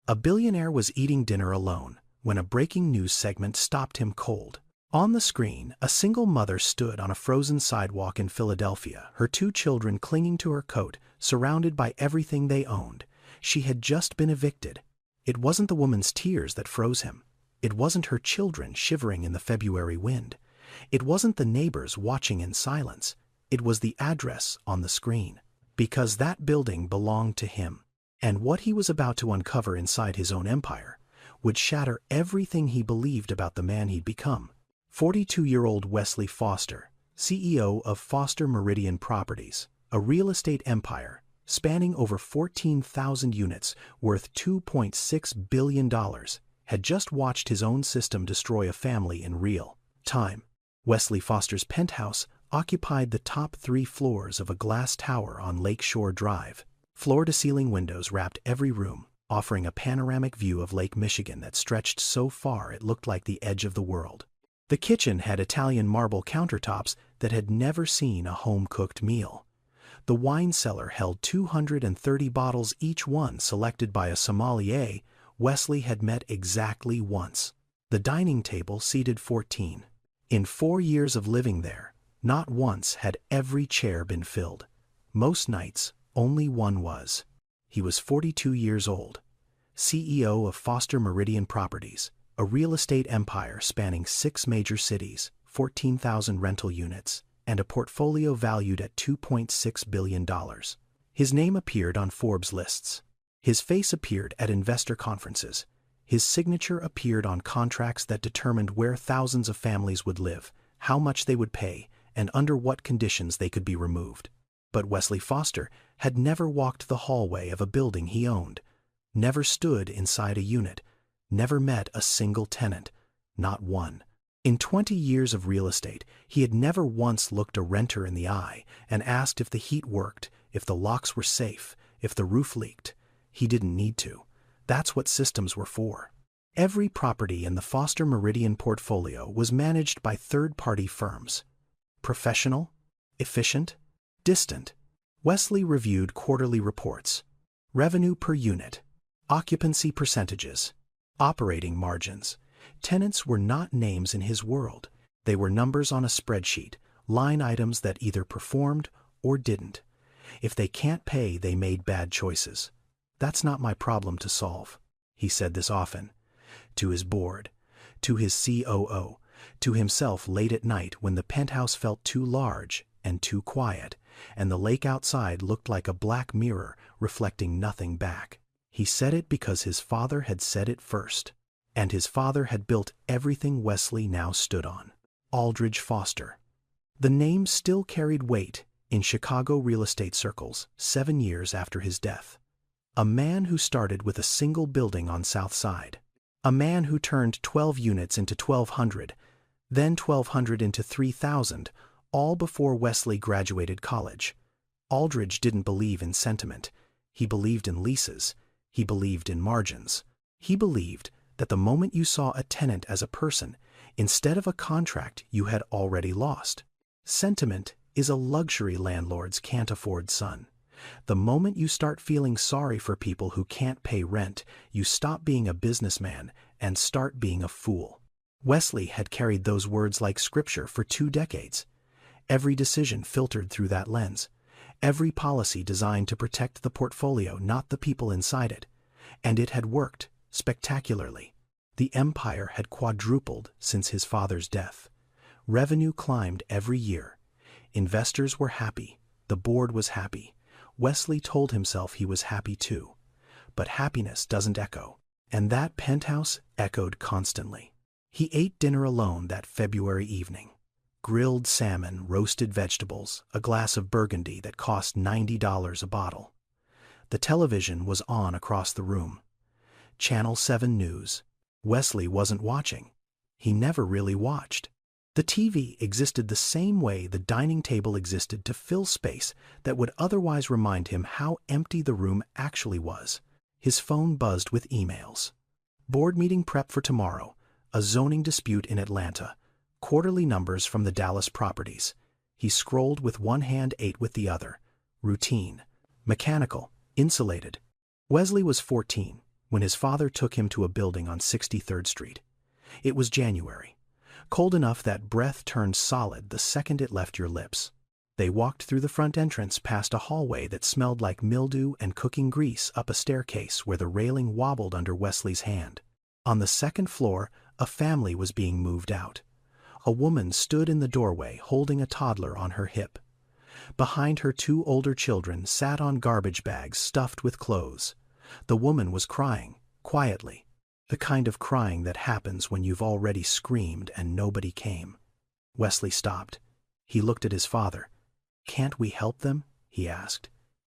A billionaire was eating dinner alone when a breaking news segment stopped him cold. On the screen, a single mother stood on a frozen sidewalk in Philadelphia, her two children clinging to her coat, surrounded by everything they owned. She had just been evicted. It wasn't the woman's tears that froze him. It wasn't her children shivering in the February wind. It wasn't the neighbors watching in silence. It was the address on the screen. Because that building belonged to him. And what he was about to uncover inside his own empire would shatter everything he believed about the man he'd become. 42-year-old Wesley Foster, CEO of Foster Meridian Properties, a real estate empire spanning over 14,000 units worth $2.6 billion, had just watched his own system destroy a family in real time. Wesley Foster's penthouse occupied the top 3 floors of a glass tower on Lakeshore Drive. Floor-to-ceiling windows wrapped every room, offering a panoramic view of Lake Michigan that stretched so far it looked like the edge of the world. The kitchen had Italian marble countertops that had never seen a home-cooked meal. The wine cellar held 230 bottles, each one selected by a sommelier Wesley had met exactly once. The dining table seated 14. In 4 years of living there, not once had every chair been filled. Most nights, only one was. He was 42 years old, CEO of Foster Meridian Properties, a real estate empire spanning 6 major cities, 14,000 rental units, and a portfolio valued at $2.6 billion. His name appeared on Forbes lists. His face appeared at investor conferences. His signature appeared on contracts that determined where thousands of families would live, how much they would pay, and under what conditions they could be removed. But Wesley Foster had never walked the hallway of a building he owned, never stood inside a unit, never met a single tenant, not one. In 20 years of real estate, he had never once looked a renter in the eye and asked if the heat worked, if the locks were safe, if the roof leaked. He didn't need to. That's what systems were for. Every property in the Foster Meridian portfolio was managed by third-party firms. Professional, efficient, distant. Wesley reviewed quarterly reports, revenue per unit, occupancy percentages, operating margins. Tenants were not names in his world. They were numbers on a spreadsheet, line items that either performed or didn't. If they can't pay, they made bad choices. That's not my problem to solve. He said this often. To his board, to his COO, to himself late at night when the penthouse felt too large and too quiet, and the lake outside looked like a black mirror reflecting nothing back. He said it because his father had said it first, and his father had built everything Wesley now stood on. Aldridge Foster. The name still carried weight in Chicago real estate circles 7 years after his death. A man who started with a single building on South Side. A man who turned 12 units into 1,200, then 1,200 into 3,000, all before Wesley graduated college. Aldridge didn't believe in sentiment. He believed in leases. He believed in margins. He believed that the moment you saw a tenant as a person, instead of a contract you had already lost. Sentiment is a luxury landlords can't afford, son. The moment you start feeling sorry for people who can't pay rent, you stop being a businessman and start being a fool. Wesley had carried those words like scripture for 2 decades. Every decision filtered through that lens. Every policy designed to protect the portfolio, not the people inside it. And it had worked spectacularly. The empire had quadrupled since his father's death. Revenue climbed every year. Investors were happy. The board was happy. Wesley told himself he was happy too. But happiness doesn't echo. And that penthouse echoed constantly. He ate dinner alone that February evening. Grilled salmon, roasted vegetables, a glass of Burgundy that cost $90 a bottle. The television was on across the room. Channel 7 News. Wesley wasn't watching. He never really watched. The TV existed the same way the dining table existed to fill space that would otherwise remind him how empty the room actually was. His phone buzzed with emails. Board meeting prep for tomorrow, a zoning dispute in Atlanta, quarterly numbers from the Dallas properties. He scrolled with one hand, ate with the other. Routine. Mechanical. Insulated. Wesley was 14. when his father took him to a building on 63rd Street. It was January, cold enough that breath turned solid the second it left your lips. They walked through the front entrance past a hallway that smelled like mildew and cooking grease up a staircase where the railing wobbled under Wesley's hand. On the second floor, a family was being moved out. A woman stood in the doorway holding a toddler on her hip. Behind her, 2 older children sat on garbage bags stuffed with clothes. The woman was crying, quietly, the kind of crying that happens when you've already screamed and nobody came. Wesley stopped. He looked at his father. "Can't we help them?" he asked.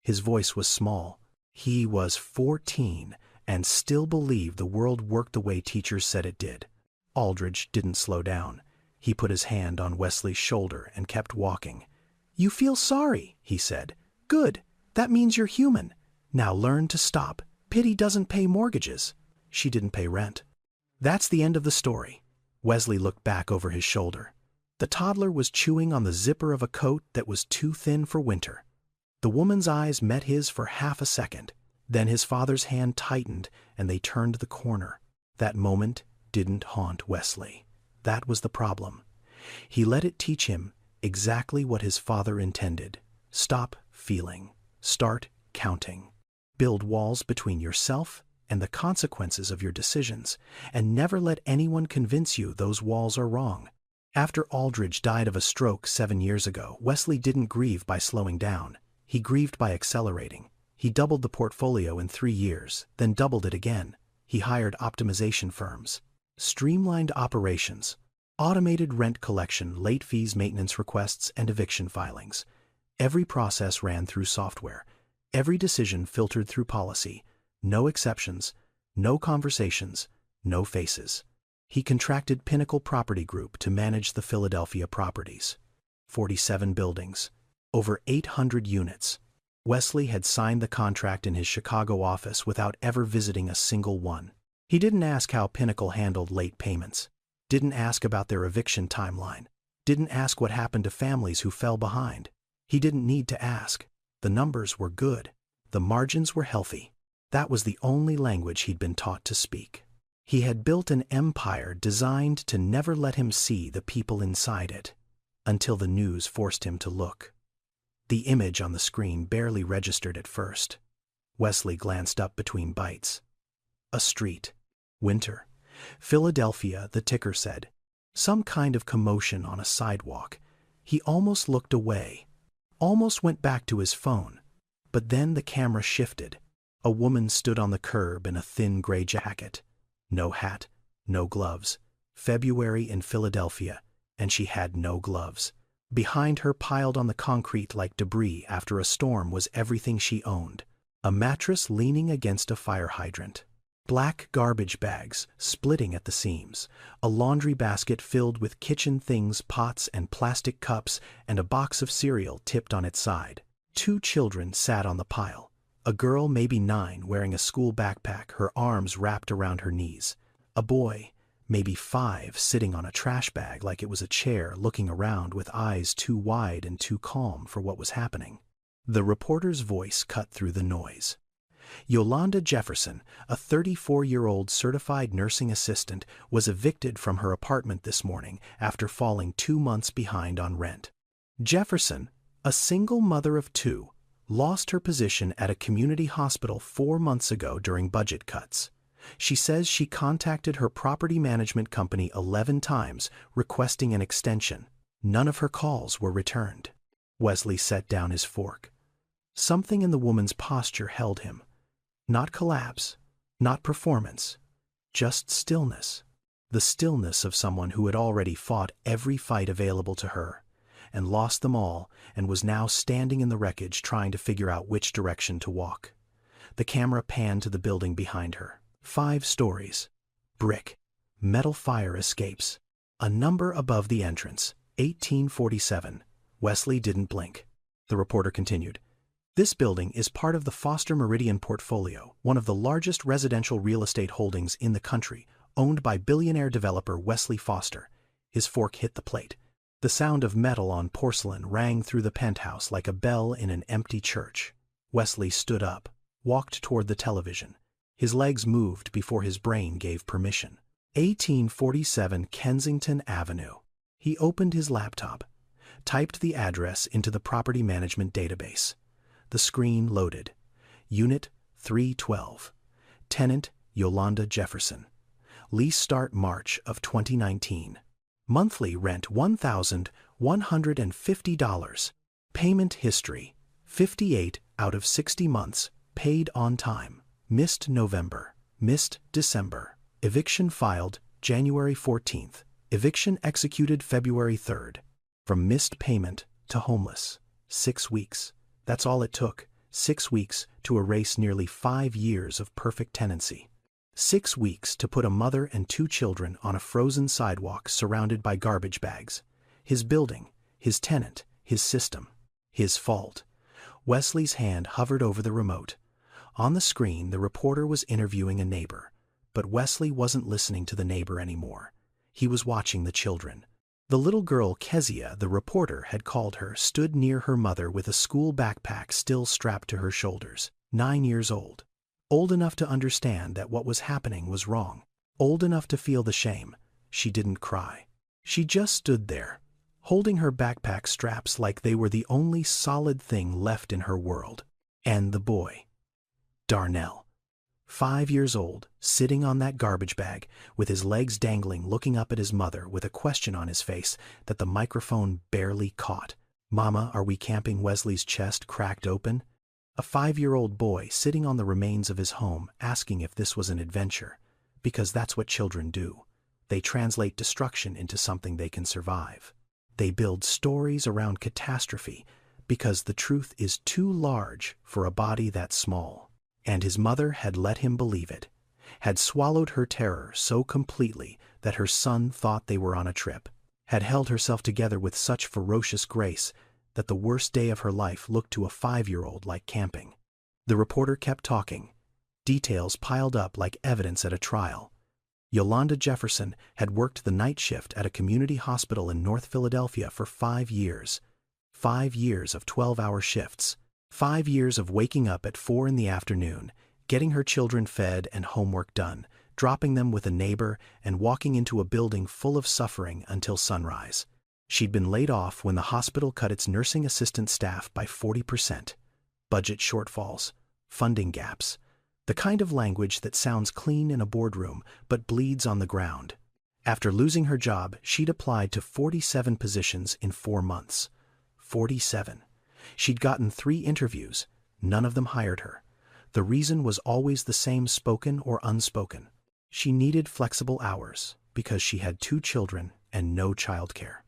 His voice was small. He was 14 and still believed the world worked the way teachers said it did. Aldridge didn't slow down. He put his hand on Wesley's shoulder and kept walking. "You feel sorry," he said. "Good. That means you're human. Now learn to stop. Pity doesn't pay mortgages." She didn't pay rent. That's the end of the story. Wesley looked back over his shoulder. The toddler was chewing on the zipper of a coat that was too thin for winter. The woman's eyes met his for half a second. Then his father's hand tightened and they turned the corner. That moment didn't haunt Wesley. That was the problem. He let it teach him exactly what his father intended. Stop feeling. Start counting. Build walls between yourself and the consequences of your decisions, and never let anyone convince you those walls are wrong. After Aldridge died of a stroke 7 years ago, Wesley didn't grieve by slowing down. He grieved by accelerating. He doubled the portfolio in 3 years, then doubled it again. He hired optimization firms, streamlined operations, automated rent collection, late fees, maintenance requests, and eviction filings. Every process ran through software. Every decision filtered through policy. No exceptions, no conversations, no faces. He contracted Pinnacle Property Group to manage the Philadelphia properties. 47 buildings, over 800 units. Wesley had signed the contract in his Chicago office without ever visiting a single one. He didn't ask how Pinnacle handled late payments, didn't ask about their eviction timeline, didn't ask what happened to families who fell behind. He didn't need to ask. The numbers were good. The margins were healthy. That was the only language he'd been taught to speak. He had built an empire designed to never let him see the people inside it, until the news forced him to look. The image on the screen barely registered at first. Wesley glanced up between bites. A street. Winter. Philadelphia, the ticker said. Some kind of commotion on a sidewalk. He almost looked away, almost went back to his phone. But then the camera shifted. A woman stood on the curb in a thin gray jacket. No hat, no gloves. February in Philadelphia, and she had no gloves. Behind her, piled on the concrete like debris after a storm, was everything she owned. A mattress leaning against a fire hydrant. Black garbage bags splitting at the seams. A laundry basket filled with kitchen things, pots and plastic cups, and a box of cereal tipped on its side. 2 children sat on the pile. A girl, maybe 9, wearing a school backpack, her arms wrapped around her knees. A boy, maybe 5, sitting on a trash bag like it was a chair, looking around with eyes too wide and too calm for what was happening. The reporter's voice cut through the noise. Yolanda Jefferson, a 34-year-old certified nursing assistant, was evicted from her apartment this morning after falling 2 months behind on rent. Jefferson, a single mother of 2, lost her position at a community hospital 4 months ago during budget cuts. She says she contacted her property management company 11 times requesting an extension. None of her calls were returned. Wesley set down his fork. Something in the woman's posture held him. Not collapse, not performance, just stillness. The stillness of someone who had already fought every fight available to her, and lost them all, and was now standing in the wreckage trying to figure out which direction to walk. The camera panned to the building behind her. 5 stories. Brick. Metal fire escapes. A number above the entrance. 1847. Wesley didn't blink. The reporter continued. This building is part of the Foster Meridian portfolio, one of the largest residential real estate holdings in the country, owned by billionaire developer Wesley Foster. His fork hit the plate. The sound of metal on porcelain rang through the penthouse like a bell in an empty church. Wesley stood up, walked toward the television. His legs moved before his brain gave permission. 1847 Kensington Avenue. He opened his laptop, typed the address into the property management database. The screen loaded. Unit 312. Tenant Yolanda Jefferson. Lease start March of 2019. Monthly rent $1,150. Payment history 58 out of 60 months. Paid on time. Missed November. Missed December. Eviction filed January 14th. Eviction executed February 3rd. From missed payment to homeless. 6 weeks. That's all it took. 6 weeks to erase nearly 5 years of perfect tenancy. 6 weeks to put a mother and 2 children on a frozen sidewalk surrounded by garbage bags. His building, his tenant, his system. His fault. Wesley's hand hovered over the remote. On the screen, the reporter was interviewing a neighbor. But Wesley wasn't listening to the neighbor anymore. He was watching the children. The little girl Kezia, the reporter had called her, stood near her mother with a school backpack still strapped to her shoulders. 9 years old. Old enough to understand that what was happening was wrong. Old enough to feel the shame. She didn't cry. She just stood there, holding her backpack straps like they were the only solid thing left in her world. And the boy. Darnell. 5 years old, sitting on that garbage bag, with his legs dangling, looking up at his mother with a question on his face that the microphone barely caught. "Mama, are we camping?" Wesley's chest cracked open. A 5-year-old boy sitting on the remains of his home, asking if this was an adventure. Because that's what children do. They translate destruction into something they can survive. They build stories around catastrophe because the truth is too large for a body that small. And his mother had let him believe it, had swallowed her terror so completely that her son thought they were on a trip, had held herself together with such ferocious grace that the worst day of her life looked to a 5-year-old like camping. The reporter kept talking. Details piled up like evidence at a trial. Yolanda Jefferson had worked the night shift at a community hospital in North Philadelphia for 5 years. 5 years of 12-hour shifts. 5 years of waking up at 4 in the afternoon, getting her children fed and homework done, dropping them with a neighbor, and walking into a building full of suffering until sunrise. She'd been laid off when the hospital cut its nursing assistant staff by 40%. Budget shortfalls, funding gaps, the kind of language that sounds clean in a boardroom but bleeds on the ground. After losing her job, she'd applied to 47 positions in 4 months. 47. She'd gotten 3 interviews. None of them hired her. The reason was always the same, spoken or unspoken. She needed flexible hours because she had 2 children and no childcare.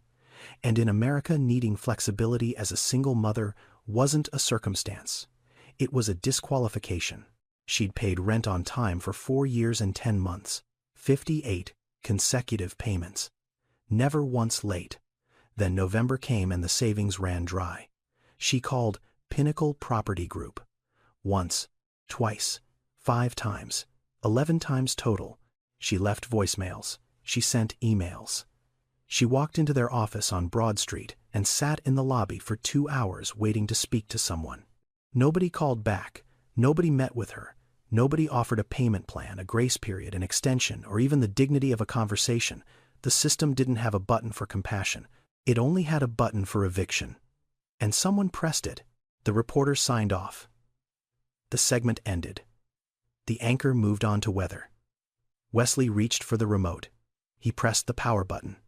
And in America, needing flexibility as a single mother wasn't a circumstance. It was a disqualification. She'd paid rent on time for 4 years and 10 months. 58 consecutive payments. Never once late. Then November came and the savings ran dry. She called Pinnacle Property Group. Once, twice, 5 times, 11 times total. She left voicemails. She sent emails. She walked into their office on Broad Street and sat in the lobby for 2 hours waiting to speak to someone. Nobody called back. Nobody met with her. Nobody offered a payment plan, a grace period, an extension, or even the dignity of a conversation. The system didn't have a button for compassion. It only had a button for eviction. And someone pressed it. The reporter signed off. The segment ended. The anchor moved on to weather. Wesley reached for the remote. He pressed the power button.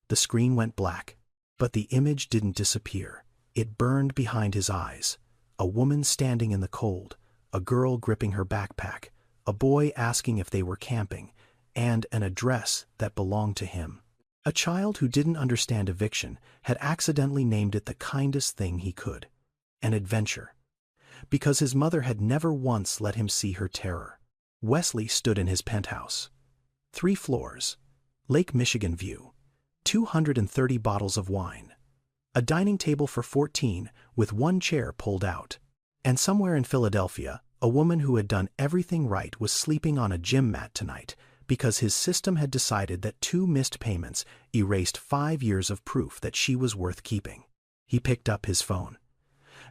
The screen went black, but the image didn't disappear. It burned behind his eyes. A woman standing in the cold, a girl gripping her backpack, a boy asking if they were camping, and an address that belonged to him. A child who didn't understand eviction had accidentally named it the kindest thing he could, an adventure, because his mother had never once let him see her terror. Wesley stood in his penthouse. 3 floors, Lake Michigan view, 230 bottles of wine, a dining table for 14 with 1 chair pulled out. And somewhere in Philadelphia, a woman who had done everything right was sleeping on a gym mat tonight because his system had decided that 2 missed payments erased 5 years of proof that she was worth keeping. He picked up his phone.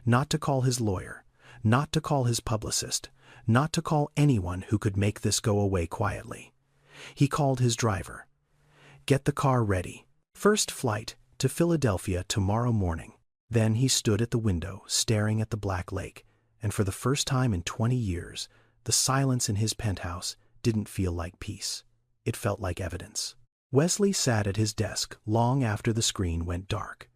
Not to call his lawyer, not to call his publicist, not to call anyone who could make this go away quietly. He called his driver. "Get the car ready. First flight to Philadelphia tomorrow morning." Then he stood at the window, staring at the Black Lake, and for the first time in 20 years, the silence in his penthouse didn't feel like peace. It felt like evidence. Wesley sat at his desk long after the screen went dark.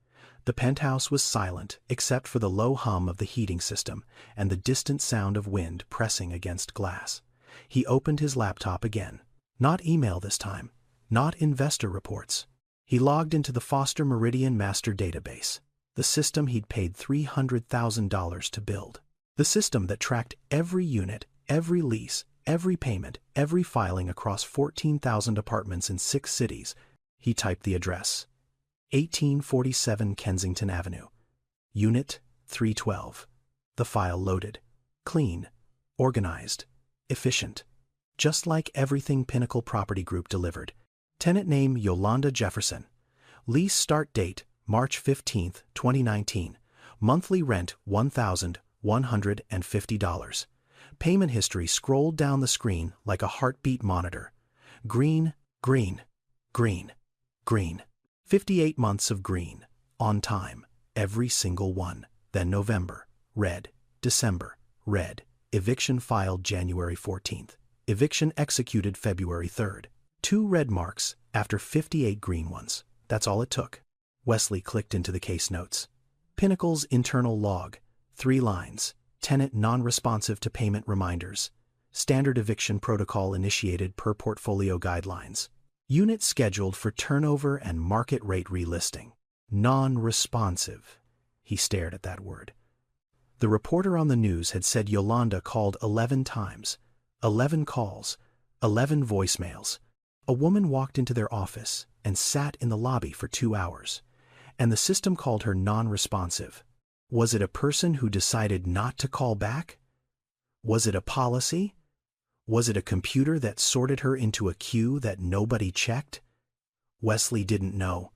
The penthouse was silent except for the low hum of the heating system and the distant sound of wind pressing against glass. He opened his laptop again. Not email this time. Not investor reports. He logged into the Foster Meridian Master Database, the system he'd paid $300,000 to build. The system that tracked every unit, every lease, every payment, every filing across 14,000 apartments in 6 cities. He typed the address. 1847 Kensington Avenue. Unit 312. The file loaded. Clean. Organized. Efficient. Just like everything Pinnacle Property Group delivered. Tenant name Yolanda Jefferson. Lease start date March 15, 2019. Monthly rent $1,150. Payment history scrolled down the screen like a heartbeat monitor. Green, green, green, green. 58 months of green. On time. Every single one. Then November. Red. December. Red. Eviction filed January 14th. Eviction executed February 3rd. 2 red marks after 58 green ones. That's all it took. Wesley clicked into the case notes. Pinnacle's internal log. 3 lines. Tenant non-responsive to payment reminders. Standard eviction protocol initiated per portfolio guidelines. Unit scheduled for turnover and market rate relisting. Non-responsive. He stared at that word. The reporter on the news had said Yolanda called 11 times. 11 calls. 11 voicemails. A woman walked into their office and sat in the lobby for 2 hours. And the system called her non-responsive. Was it a person who decided not to call back? Was it a policy? Was it a computer that sorted her into a queue that nobody checked? Wesley didn't know.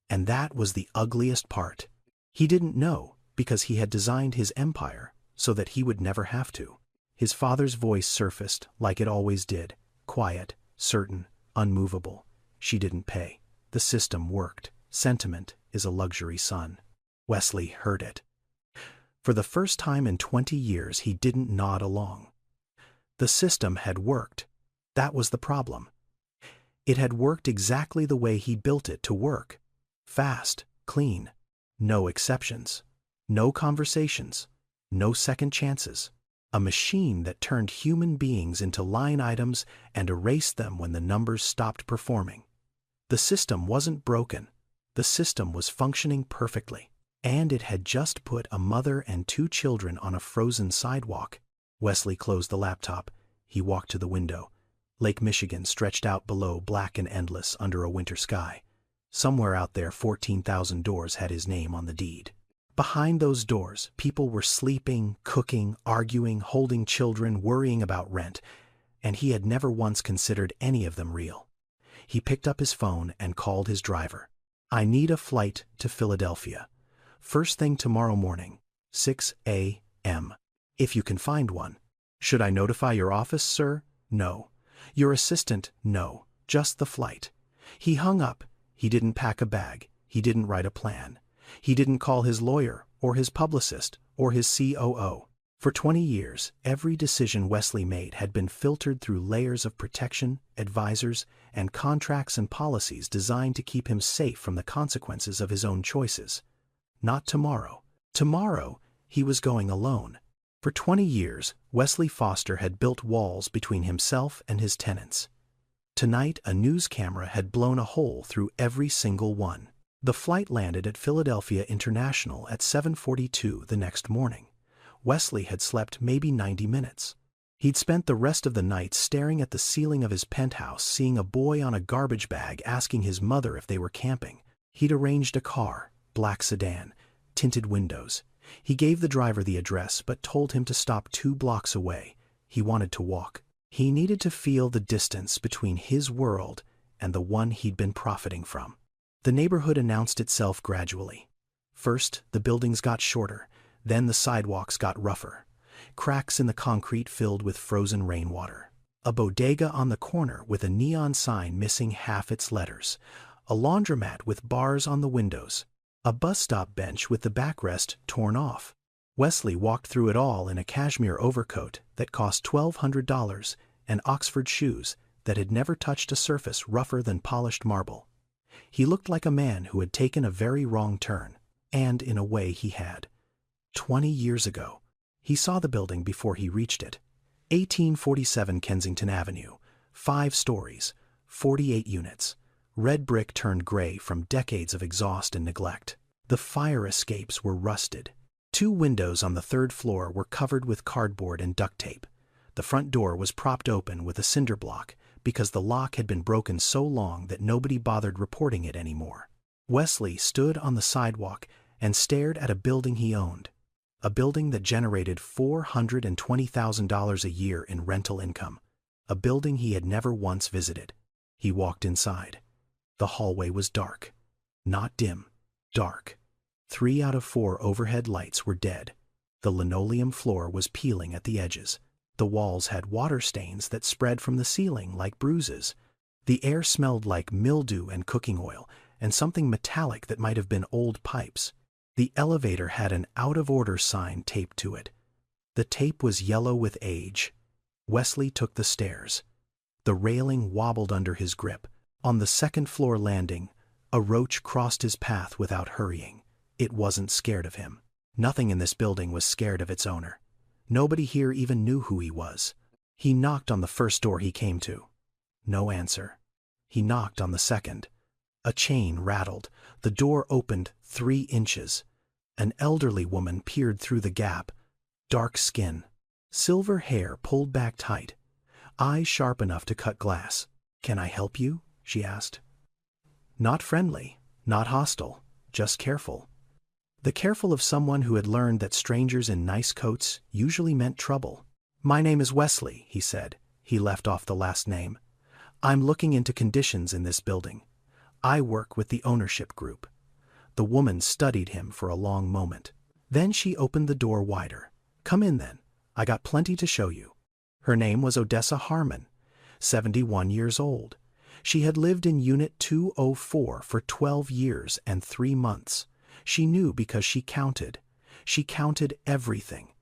And that was the ugliest part. He didn't know because he had designed his empire so that he would never have to. His father's voice surfaced like it always did, quiet, certain, unmovable. She didn't pay. The system worked. Sentiment is a luxury, son. Wesley heard it. For the first time in 20 years, he didn't nod along. The system had worked. That was the problem. It had worked exactly the way he built it to work. Fast, clean, no exceptions, no conversations, no second chances. A machine that turned human beings into line items and erased them when the numbers stopped performing. The system wasn't broken. The system was functioning perfectly. And it had just put a mother and 2 children on a frozen sidewalk. Wesley closed the laptop. He walked to the window. Lake Michigan stretched out below, black and endless under a winter sky. Somewhere out there, 14,000 doors had his name on the deed. Behind those doors, people were sleeping, cooking, arguing, holding children, worrying about rent, and he had never once considered any of them real. He picked up his phone and called his driver. "I need a flight to Philadelphia. First thing tomorrow morning, 6 a.m. If you can find one." "Should I notify your office, sir?" "No." "Your assistant?" "No. Just the flight." He hung up. He didn't pack a bag. He didn't write a plan. He didn't call his lawyer or his publicist or his COO. For 20 years, every decision Wesley made had been filtered through layers of protection, advisors, and contracts and policies designed to keep him safe from the consequences of his own choices. Not tomorrow. Tomorrow, he was going alone. For 20 years, Wesley Foster had built walls between himself and his tenants. Tonight, a news camera had blown a hole through every single one. The flight landed at Philadelphia International at 7:42 the next morning. Wesley had slept maybe 90 minutes. He'd spent the rest of the night staring at the ceiling of his penthouse, seeing a boy on a garbage bag asking his mother if they were camping. He'd arranged a car, black sedan, tinted windows. He gave the driver the address but told him to stop 2 blocks away. He wanted to walk. He needed to feel the distance between his world and the one he'd been profiting from. The neighborhood announced itself gradually. First, the buildings got shorter, then the sidewalks got rougher. cracks in the concrete filled with frozen rainwater. A bodega on the corner with a neon sign missing half its letters. A laundromat with bars on the windows. A bus stop bench with the backrest torn off. Wesley walked through it all in a cashmere overcoat that cost $1,200 and Oxford shoes that had never touched a surface rougher than polished marble. He looked like a man who had taken a very wrong turn, and in a way he had. 20 years ago, he saw the building before he reached it. 1847 Kensington Avenue, 5 stories, 48 units. Red brick turned gray from decades of exhaust and neglect. The fire escapes were rusted. 2 windows on the 3rd floor were covered with cardboard and duct tape. The front door was propped open with a cinder block because the lock had been broken so long that nobody bothered reporting it anymore. Wesley stood on the sidewalk and stared at a building he owned. A building that generated $420,000 a year in rental income. A building he had never once visited. He walked inside. The hallway was dark. Not dim, dark. 3 out of 4 overhead lights were dead. The linoleum floor was peeling at the edges. The walls had water stains that spread from the ceiling like bruises. The air smelled like mildew and cooking oil, and something metallic that might have been old pipes. The elevator had an out-of-order sign taped to it. The tape was yellow with age. Wesley took the stairs. The railing wobbled under his grip. On the 2nd floor landing, a roach crossed his path without hurrying. It wasn't scared of him. Nothing in this building was scared of its owner. Nobody here even knew who he was. He knocked on the first door he came to. No answer. He knocked on the second. A chain rattled. The door opened 3 inches. An elderly woman peered through the gap. Dark skin. Silver hair pulled back tight. Eyes sharp enough to cut glass. "Can I help you?" she asked. Not friendly, not hostile, just careful. The careful of someone who had learned that strangers in nice coats usually meant trouble. "My name is Wesley," he said. He left off the last name. "I'm looking into conditions in this building. I work with the ownership group." The woman studied him for a long moment. Then she opened the door wider. "Come in then. I got plenty to show you." Her name was Odessa Harmon, 71 years old. She had lived in Unit 204 for 12 years and 3 months. She knew because she counted. She counted everything.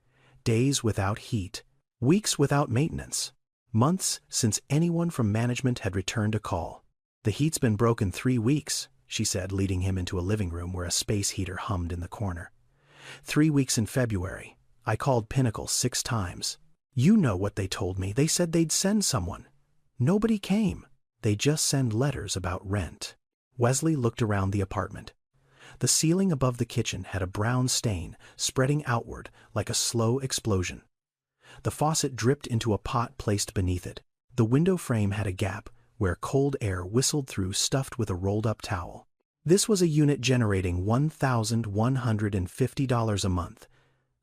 Days without heat, weeks without maintenance, months since anyone from management had returned a call. "The heat's been broken 3 weeks, she said, leading him into a living room where a space heater hummed in the corner. 3 weeks in February. I called Pinnacle 6 times. You know what they told me. They said they'd send someone. Nobody came. They just send letters about rent." Wesley looked around the apartment. The ceiling above the kitchen had a brown stain spreading outward like a slow explosion. The faucet dripped into a pot placed beneath it. The window frame had a gap where cold air whistled through, stuffed with a rolled-up towel. This was a unit generating $1,150 a month.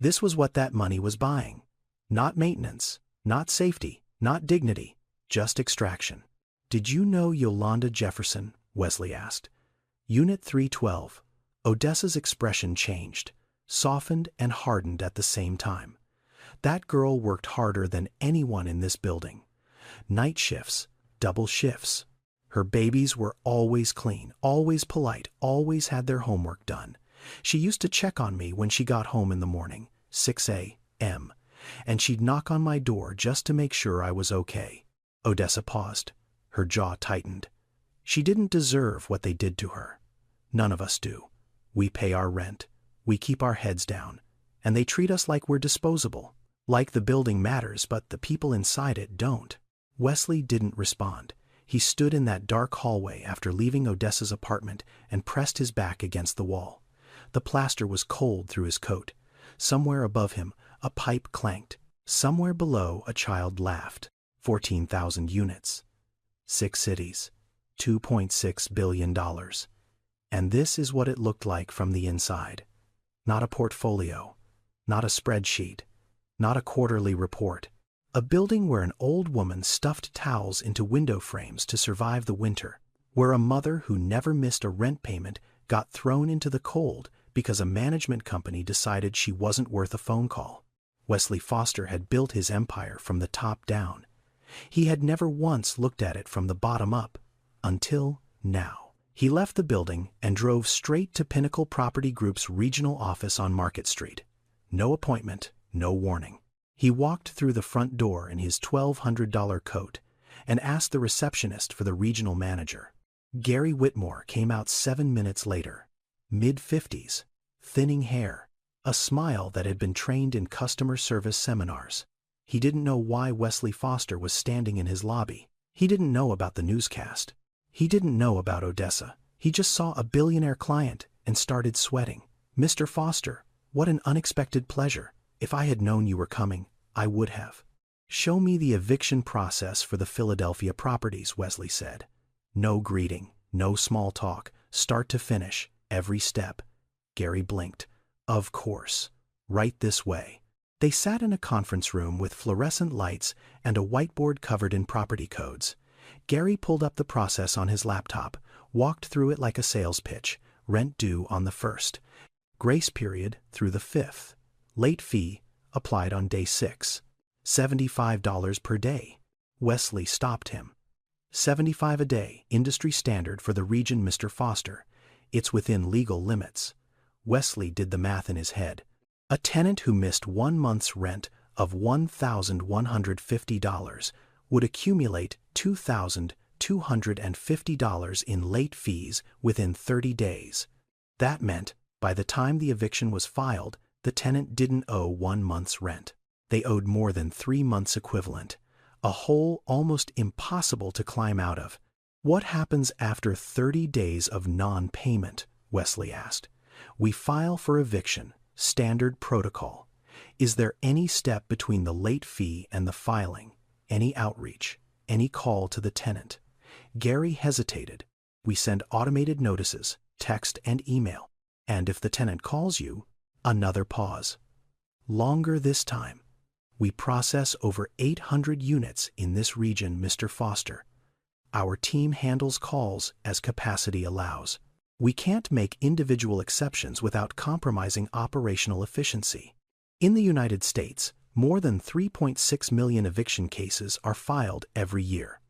This was what that money was buying. Not maintenance, not safety, not dignity, just extraction. "Did you know Yolanda Jefferson?" Wesley asked. "Unit 312. Odessa's expression changed, softened and hardened at the same time. That girl worked harder than anyone in this building. Night shifts, double shifts. Her babies were always clean, always polite, always had their homework done. She used to check on me when she got home in the morning, 6 a.m., and she'd knock on my door just to make sure I was okay." Odessa paused. Her jaw tightened. She didn't deserve what they did to her. None of us do. We pay our rent. We keep our heads down. And they treat us like we're disposable. Like the building matters, but the people inside it don't. Wesley didn't respond. He stood in that dark hallway after leaving Odessa's apartment and pressed his back against the wall. The plaster was cold through his coat. Somewhere above him, a pipe clanked. Somewhere below, a child laughed. 14,000 units. 6 cities. $2.6 billion. And this is what it looked like from the inside. Not a portfolio. Not a spreadsheet. Not a quarterly report. A building where an old woman stuffed towels into window frames to survive the winter. Where a mother who never missed a rent payment got thrown into the cold because a management company decided she wasn't worth a phone call. Wesley Foster had built his empire from the top down. He had never once looked at it from the bottom up, until now. He left the building and drove straight to Pinnacle Property Group's regional office on Market Street. No appointment, no warning. He walked through the front door in his $1,200 coat and asked the receptionist for the regional manager. Gary Whitmore came out 7 minutes later. Mid-50s, thinning hair, a smile that had been trained in customer service seminars. He didn't know why Wesley Foster was standing in his lobby. He didn't know about the newscast. He didn't know about Odessa. He just saw a billionaire client and started sweating. "Mr. Foster, what an unexpected pleasure. If I had known you were coming, I would have." "Show me the eviction process for the Philadelphia properties," Wesley said. No greeting, no small talk, start to finish, every step. Gary blinked. "Of course. Right this way." They sat in a conference room with fluorescent lights and a whiteboard covered in property codes. Gary pulled up the process on his laptop, walked through it like a sales pitch. Rent due on the 1st. Grace period through the 5th. Late fee applied on day 6. $75 per day. Wesley stopped him. $75 a day, industry standard for the region, Mr. Foster. It's within legal limits. Wesley did the math in his head. A tenant who missed 1 month's rent of $1,150 would accumulate $2,250 in late fees within 30 days. That meant, by the time the eviction was filed, the tenant didn't owe 1 month's rent. They owed more than 3 months equivalent. A hole almost impossible to climb out of. "What happens after 30 days of non-payment?" Wesley asked. "We file for eviction, standard protocol. Is there any step between the late fee and the filing? Any outreach? Any call to the tenant?" Gary hesitated. "We send automated notices, text and email. And if the tenant calls you," another pause. "Longer this time. We process over 800 units in this region, Mr. Foster. Our team handles calls as capacity allows. We can't make individual exceptions without compromising operational efficiency. In the United States, more than 3.6 million eviction cases are filed every year.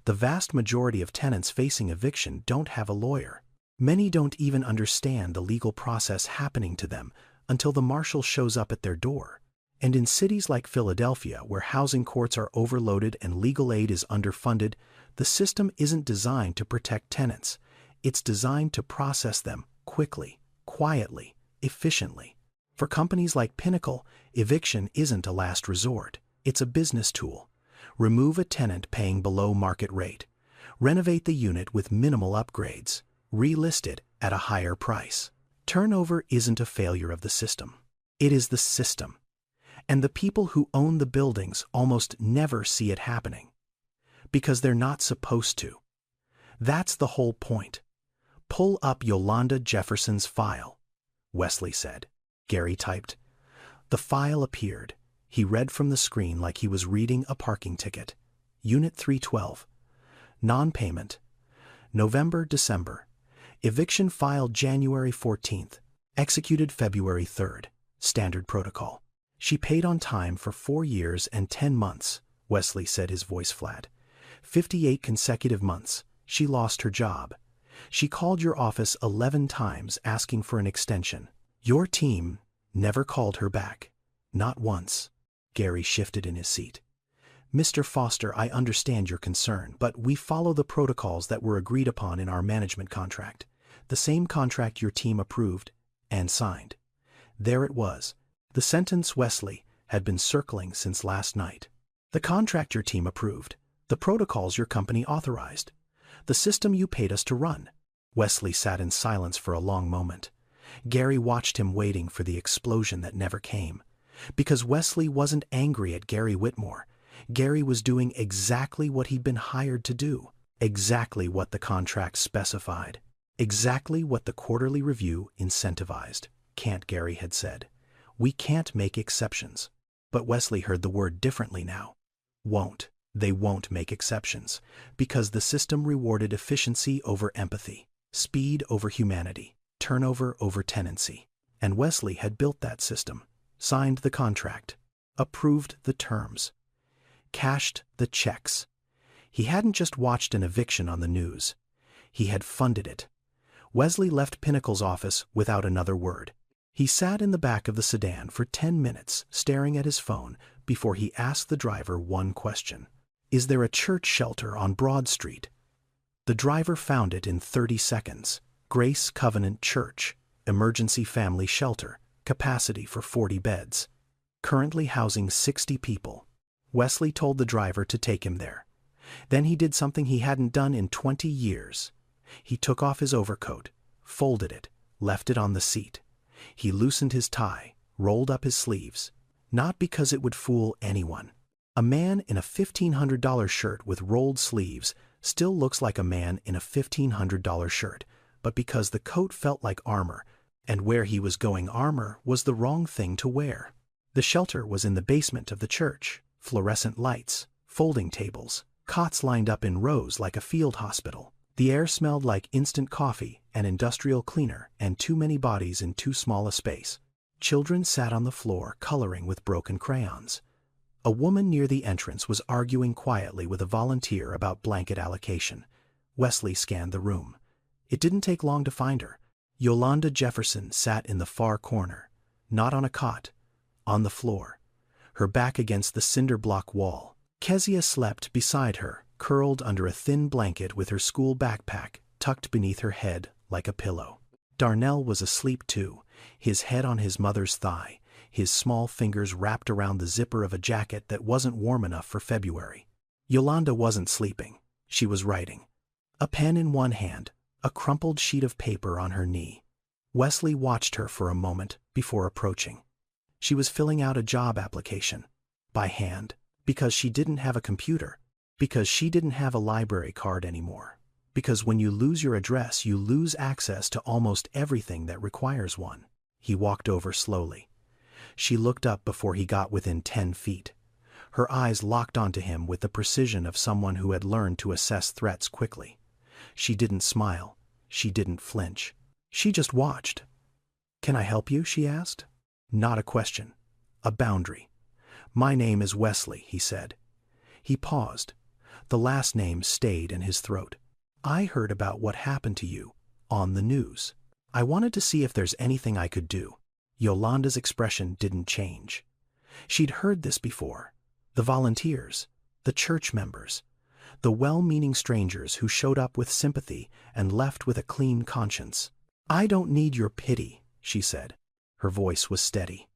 The vast majority of tenants facing eviction don't have a lawyer. Many don't even understand the legal process happening to them until the marshal shows up at their door. And in cities like Philadelphia, where housing courts are overloaded and legal aid is underfunded, the system isn't designed to protect tenants. It's designed to process them quickly, quietly, efficiently. For companies like Pinnacle, eviction isn't a last resort. It's a business tool. Remove a tenant paying below market rate. Renovate the unit with minimal upgrades. Relist it at a higher price. Turnover isn't a failure of the system. It is the system. And the people who own the buildings almost never see it happening. Because they're not supposed to. That's the whole point. Pull up Yolanda Jefferson's file," Wesley said. Gary typed. The file appeared. He read from the screen like he was reading a parking ticket. Unit 312. Non-payment. November-December. Eviction filed January 14th. Executed February 3rd. Standard protocol. "She paid on time for 4 years and 10 months, Wesley said, his voice flat. 58 consecutive months. She lost her job. She called your office 11 times asking for an extension. Your team never called her back. Not once." Gary shifted in his seat. "Mr. Foster, I understand your concern, but we follow the protocols that were agreed upon in our management contract. The same contract your team approved and signed." There it was. The sentence Wesley had been circling since last night. "The contract your team approved. The protocols your company authorized. The system you paid us to run." Wesley sat in silence for a long moment. Gary watched him, waiting for the explosion that never came. Because Wesley wasn't angry at Gary Whitmore. Gary was doing exactly what he'd been hired to do. Exactly what the contract specified. Exactly what the quarterly review incentivized. "Can't," Gary had said. "We can't make exceptions." But Wesley heard the word differently now. Won't. They won't make exceptions. Because the system rewarded efficiency over empathy. Speed over humanity. Turnover over tenancy. And Wesley had built that system. Signed the contract. approved the terms, cashed the checks. He hadn't just watched an eviction on the news. He had funded it. Wesley left Pinnacle's office without another word. He sat in the back of the sedan for 10 minutes, staring at his phone, before he asked the driver one question. Is there a church shelter on Broad Street? The driver found it in 30 seconds. Grace Covenant Church, emergency family shelter, capacity for 40 beds. Currently housing 60 people. Wesley told the driver to take him there. Then he did something he hadn't done in 20 years. He took off his overcoat, folded it, left it on the seat. He loosened his tie, rolled up his sleeves. Not because it would fool anyone. A man in a $1,500 shirt with rolled sleeves still looks like a man in a $1,500 shirt, but because the coat felt like armor, and where he was going armor was the wrong thing to wear. The shelter was in the basement of the church. Fluorescent lights, folding tables, cots lined up in rows like a field hospital. The air smelled like instant coffee, an industrial cleaner, and too many bodies in too small a space. Children sat on the floor coloring with broken crayons. A woman near the entrance was arguing quietly with a volunteer about blanket allocation. Wesley scanned the room. It didn't take long to find her. Yolanda Jefferson sat in the far corner, not on a cot, on the floor, her back against the cinder block wall. Kezia slept beside her, curled under a thin blanket with her school backpack tucked beneath her head like a pillow. Darnell was asleep too, his head on his mother's thigh, his small fingers wrapped around the zipper of a jacket that wasn't warm enough for February. Yolanda wasn't sleeping. She was writing. A pen in one hand, a crumpled sheet of paper on her knee. Wesley watched her for a moment before approaching. She was filling out a job application. By hand. Because she didn't have a computer. Because she didn't have a library card anymore. Because when you lose your address, you lose access to almost everything that requires one. He walked over slowly. She looked up before he got within 10 feet. Her eyes locked onto him with the precision of someone who had learned to assess threats quickly. She didn't smile. She didn't flinch. She just watched. "Can I help you?" she asked. Not a question. A boundary. "My name is Wesley," he said. He paused. The last name stayed in his throat. "I heard about what happened to you on the news. I wanted to see if there's anything I could do." Yolanda's expression didn't change. She'd heard this before. The volunteers, the church members, the well-meaning strangers who showed up with sympathy and left with a clean conscience. "I don't need your pity," she said. Her voice was steady.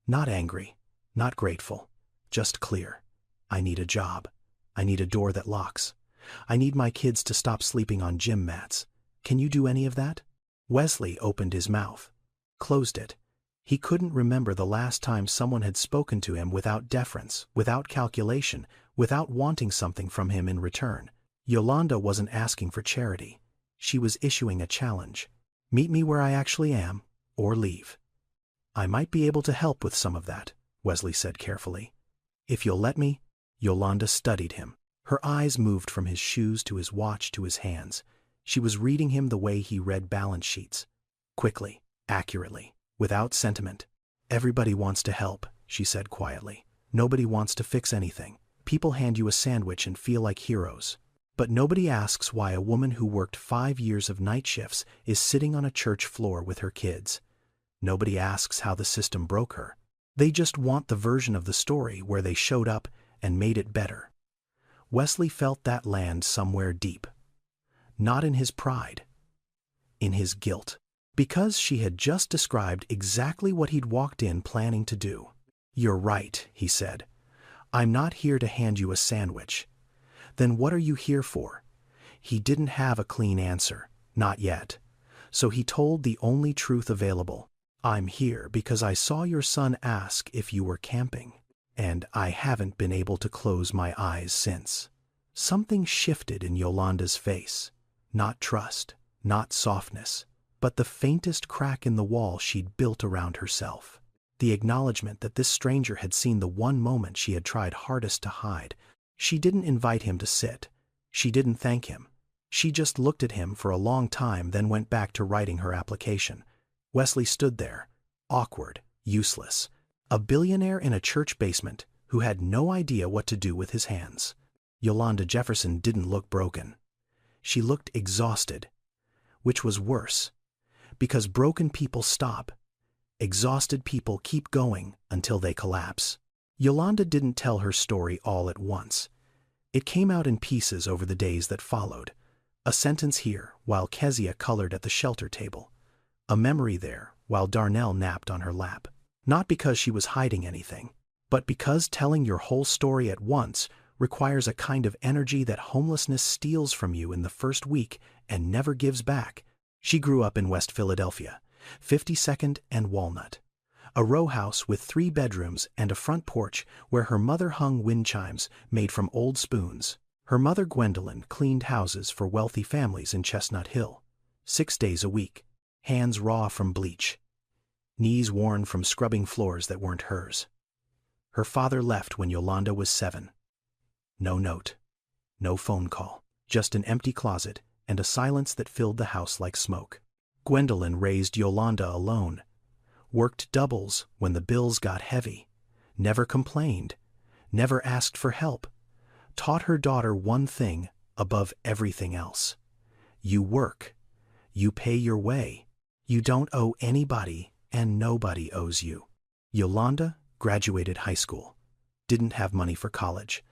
Not angry, not grateful, just clear. "I need a job. I need a door that locks. I need my kids to stop sleeping on gym mats. Can you do any of that?" Wesley opened his mouth, closed it. He couldn't remember the last time someone had spoken to him without deference, without calculation, without wanting something from him in return. Yolanda wasn't asking for charity. She was issuing a challenge. "Meet me where I actually am, or leave." "I might be able to help with some of that," Wesley said carefully. "If you'll let me." Yolanda studied him. Her eyes moved from his shoes to his watch to his hands. She was reading him the way he read balance sheets. Quickly, accurately, without sentiment. "Everybody wants to help," she said quietly. "Nobody wants to fix anything. People hand you a sandwich and feel like heroes. But nobody asks why a woman who worked 5 years of night shifts is sitting on a church floor with her kids. Nobody asks how the system broke her. They just want the version of the story where they showed up and made it better." Wesley felt that land somewhere deep. Not in his pride. In his guilt. Because she had just described exactly what he'd walked in planning to do. "You're right," he said. "I'm not here to hand you a sandwich." "Then what are you here for?" He didn't have a clean answer, not yet. So he told the only truth available. "I'm here because I saw your son ask if you were camping. And I haven't been able to close my eyes since." Something shifted in Yolanda's face. Not trust, not softness, but the faintest crack in the wall she'd built around herself. The acknowledgement that this stranger had seen the one moment she had tried hardest to hide. She didn't invite him to sit. She didn't thank him. She just looked at him for a long time, then went back to writing her application. Wesley stood there, awkward, useless. A billionaire in a church basement who had no idea what to do with his hands. Yolanda Jefferson didn't look broken. She looked exhausted, which was worse, because broken people stop. Exhausted people keep going until they collapse. Yolanda didn't tell her story all at once. It came out in pieces over the days that followed. A sentence here while Kezia colored at the shelter table. A memory there while Darnell napped on her lap. Not because she was hiding anything, but because telling your whole story at once requires a kind of energy that homelessness steals from you in the first week and never gives back. She grew up in West Philadelphia, 52nd and Walnut. A row house with 3 bedrooms and a front porch where her mother hung wind chimes made from old spoons. Her mother Gwendolyn cleaned houses for wealthy families in Chestnut Hill, 6 days a week, hands raw from bleach, knees worn from scrubbing floors that weren't hers. Her father left when Yolanda was 7. No note, no phone call, just an empty closet and a silence that filled the house like smoke. Gwendolyn raised Yolanda alone, worked doubles when the bills got heavy, never complained, never asked for help, taught her daughter one thing above everything else. You work, you pay your way, you don't owe anybody and nobody owes you. Yolanda graduated high school, didn't have money for college,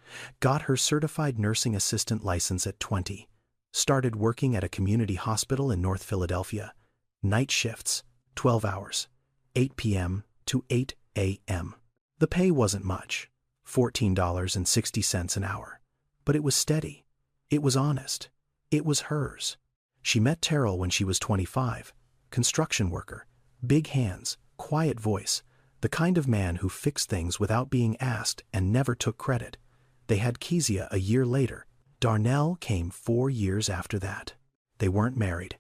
got her certified nursing assistant license at 20, started working at a community hospital in North Philadelphia, night shifts, 12 hours. 8 p.m. to 8 a.m. The pay wasn't much, $14.60 an hour, but it was steady. It was honest. It was hers. She met Terrell when she was 25, construction worker, big hands, quiet voice, the kind of man who fixed things without being asked and never took credit. They had Kezia a year later. Darnell came 4 years after that. They weren't married.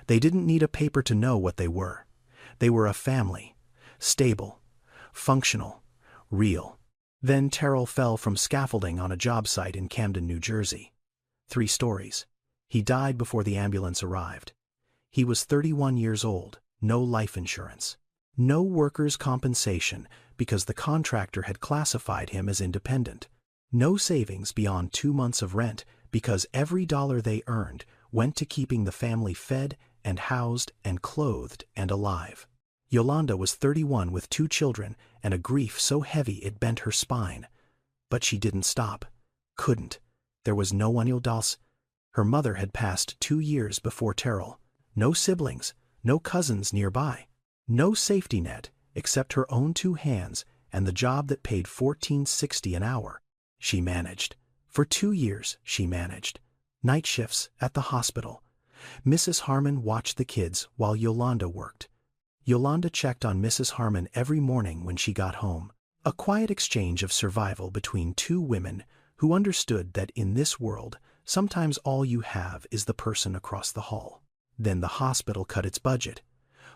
They didn't need a paper to know what they were. They were a family, stable, functional, real. Then Terrell fell from scaffolding on a job site in Camden, New Jersey. 3 stories. He died before the ambulance arrived. He was 31 years old, no life insurance, no workers' compensation because the contractor had classified him as independent, no savings beyond 2 months of rent because every dollar they earned went to keeping the family fed and housed and clothed and alive. Yolanda was 31 with 2 children and a grief so heavy it bent her spine. But she didn't stop. Couldn't. There was no one else. Her mother had passed 2 years before Terrell. No siblings, no cousins nearby. No safety net except her own 2 hands and the job that paid $14.60 an hour. She managed. For 2 years she managed. Night shifts at the hospital. Mrs. Harmon watched the kids while Yolanda worked. Yolanda checked on Mrs. Harmon every morning when she got home. A quiet exchange of survival between 2 women who understood that in this world, sometimes all you have is the person across the hall. Then the hospital cut its budget.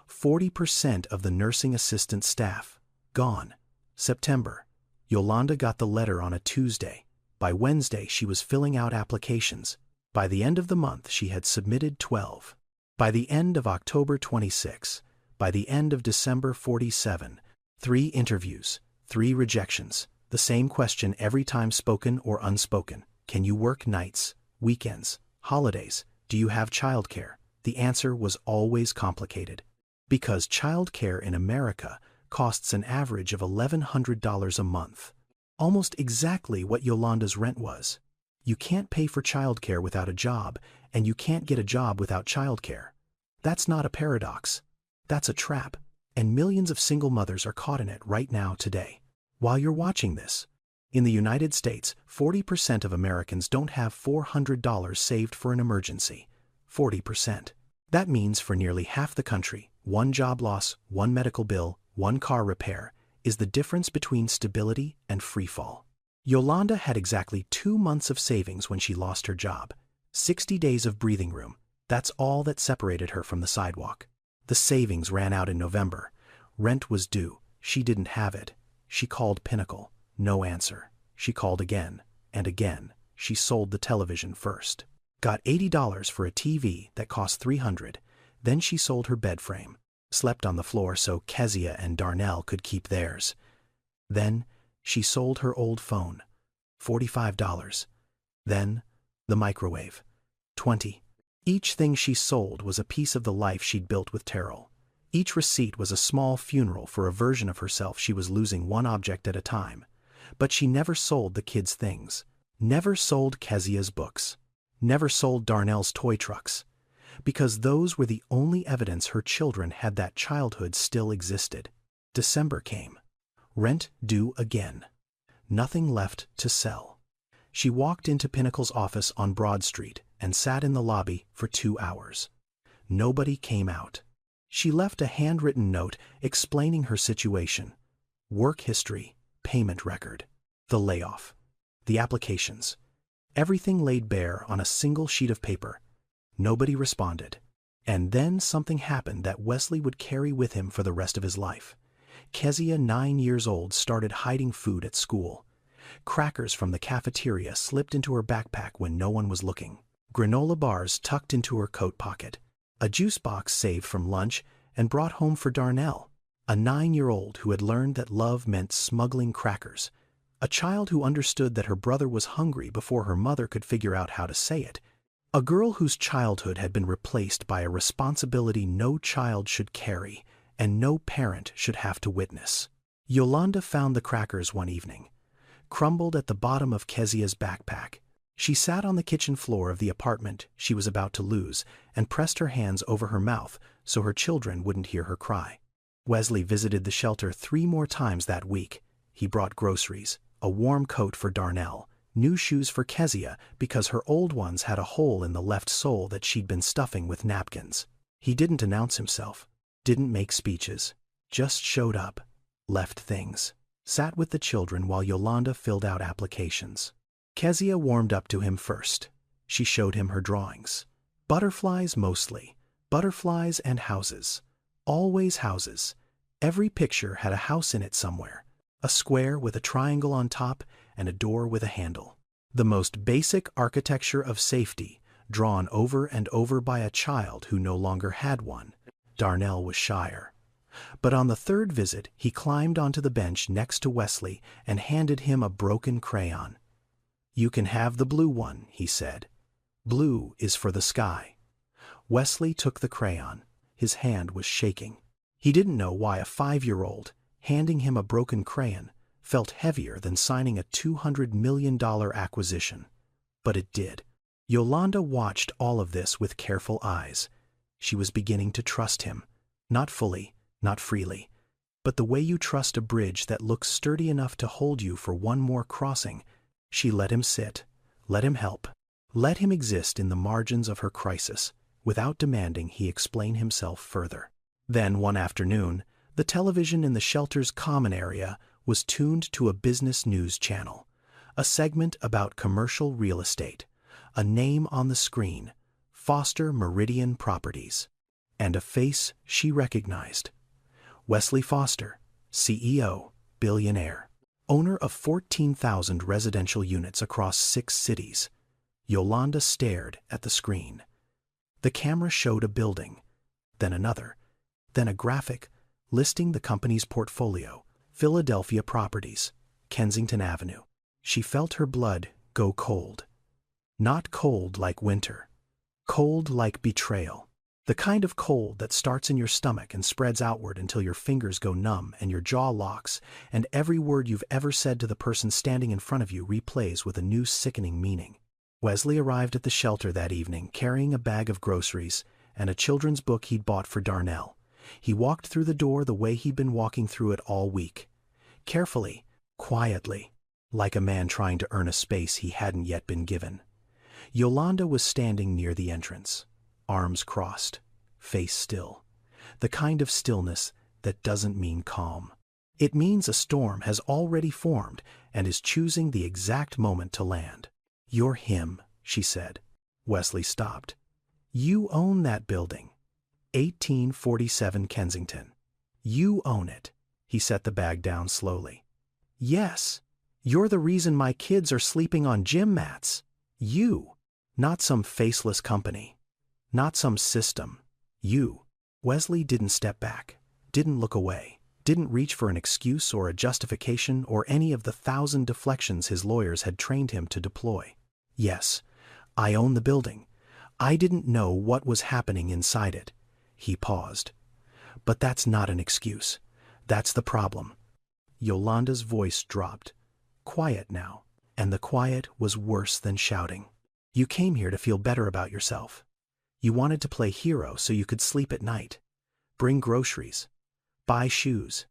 40% of the nursing assistant staff, gone. September. Yolanda got the letter on a Tuesday. By Wednesday, she was filling out applications. By the end of the month, she had submitted 12. By the end of October, 26. By the end of December, 47. 3 interviews, 3 rejections. The same question every time, spoken or unspoken. Can you work nights, weekends, holidays? Do you have childcare? The answer was always complicated. Because childcare in America costs an average of $1,100 a month. Almost exactly what Yolanda's rent was. You can't pay for childcare without a job, and you can't get a job without childcare. That's not a paradox. That's a trap, and millions of single mothers are caught in it right now today. While you're watching this, in the United States, 40% of Americans don't have $400 saved for an emergency. 40%. That means for nearly half the country, 1 job loss, 1 medical bill, 1 car repair is the difference between stability and freefall. Yolanda had exactly 2 months of savings when she lost her job. 60 days of breathing room. That's all that separated her from the sidewalk. The savings ran out in November. Rent was due. She didn't have it. She called Pinnacle. No answer. She called again and again. She sold the television first. Got $80 for a TV that cost $300. Then she sold her bed frame. Slept on the floor so Kezia and Darnell could keep theirs. Then, she sold her old phone, $45. Then, the microwave, $20. Each thing she sold was a piece of the life she'd built with Terrell. Each receipt was a small funeral for a version of herself she was losing one object at a time. But she never sold the kids' things. Never sold Kezia's books. Never sold Darnell's toy trucks. Because those were the only evidence her children had that childhood still existed. December came. Rent due again. Nothing left to sell. She walked into Pinnacle's office on Broad Street and sat in the lobby for 2 hours. Nobody came out. She left a handwritten note explaining her situation. Work history, payment record, the layoff, the applications. Everything laid bare on a single sheet of paper. Nobody responded. And then something happened that Wesley would carry with him for the rest of his life. Kezia, 9 years old, started hiding food at school. Crackers from the cafeteria slipped into her backpack when no one was looking. Granola bars tucked into her coat pocket. A juice box saved from lunch and brought home for Darnell, a 9-year-old who had learned that love meant smuggling crackers. A child who understood that her brother was hungry before her mother could figure out how to say it. A girl whose childhood had been replaced by a responsibility no child should carry and no parent should have to witness. Yolanda found the crackers one evening, crumbled at the bottom of Kezia's backpack. She sat on the kitchen floor of the apartment she was about to lose and pressed her hands over her mouth so her children wouldn't hear her cry. Wesley visited the shelter 3 more times that week. He brought groceries, a warm coat for Darnell, new shoes for Kezia because her old ones had a hole in the left sole that she'd been stuffing with napkins. He didn't announce himself, didn't make speeches, just showed up, left things, sat with the children while Yolanda filled out applications. Kezia warmed up to him first. She showed him her drawings. Butterflies mostly. Butterflies and houses. Always houses. Every picture had a house in it somewhere. A square with a triangle on top and a door with a handle. The most basic architecture of safety, drawn over and over by a child who no longer had one. Darnell was shyer. But on the 3rd visit, he climbed onto the bench next to Wesley and handed him a broken crayon. "You can have the blue one," he said. "Blue is for the sky." Wesley took the crayon. His hand was shaking. He didn't know why a 5-year-old, handing him a broken crayon, felt heavier than signing a $200 million acquisition. But it did. Yolanda watched all of this with careful eyes. She was beginning to trust him. Not fully, not freely, but the way you trust a bridge that looks sturdy enough to hold you for one more crossing. She let him sit, let him help, let him exist in the margins of her crisis, without demanding he explain himself further. Then one afternoon, the television in the shelter's common area was tuned to a business news channel, a segment about commercial real estate, a name on the screen, Foster Meridian Properties, and a face she recognized. Wesley Foster, CEO, Billionaire, owner of 14,000 residential units across 6 cities. Yolanda stared at the screen. The camera showed a building, then another, then a graphic listing the company's portfolio, Philadelphia Properties, Kensington Avenue. She felt her blood go cold. Not cold like winter. Cold like betrayal. The kind of cold that starts in your stomach and spreads outward until your fingers go numb and your jaw locks, and every word you've ever said to the person standing in front of you replays with a new sickening meaning. Wesley arrived at the shelter that evening carrying a bag of groceries and a children's book he'd bought for Darnell. He walked through the door the way he'd been walking through it all week. Carefully, quietly, like a man trying to earn a space he hadn't yet been given. Yolanda was standing near the entrance, arms crossed, face still. The kind of stillness that doesn't mean calm. It means a storm has already formed and is choosing the exact moment to land. "You're him," she said. Wesley stopped. "You own that building. 1847 Kensington. You own it." He set the bag down slowly. "Yes, you're the reason my kids are sleeping on gym mats. You. Not some faceless company. Not some system. You." Wesley didn't step back, didn't look away, Didn't reach for an excuse or a justification or any of the 1,000 deflections his lawyers had trained him to deploy. Yes, I own the building. I didn't know what was happening inside it. He paused. But that's not an excuse. That's the problem. Yolanda's voice dropped. Quiet now. And the quiet was worse than shouting. You came here to feel better about yourself. You wanted to play hero so you could sleep at night. Bring groceries. Buy shoes.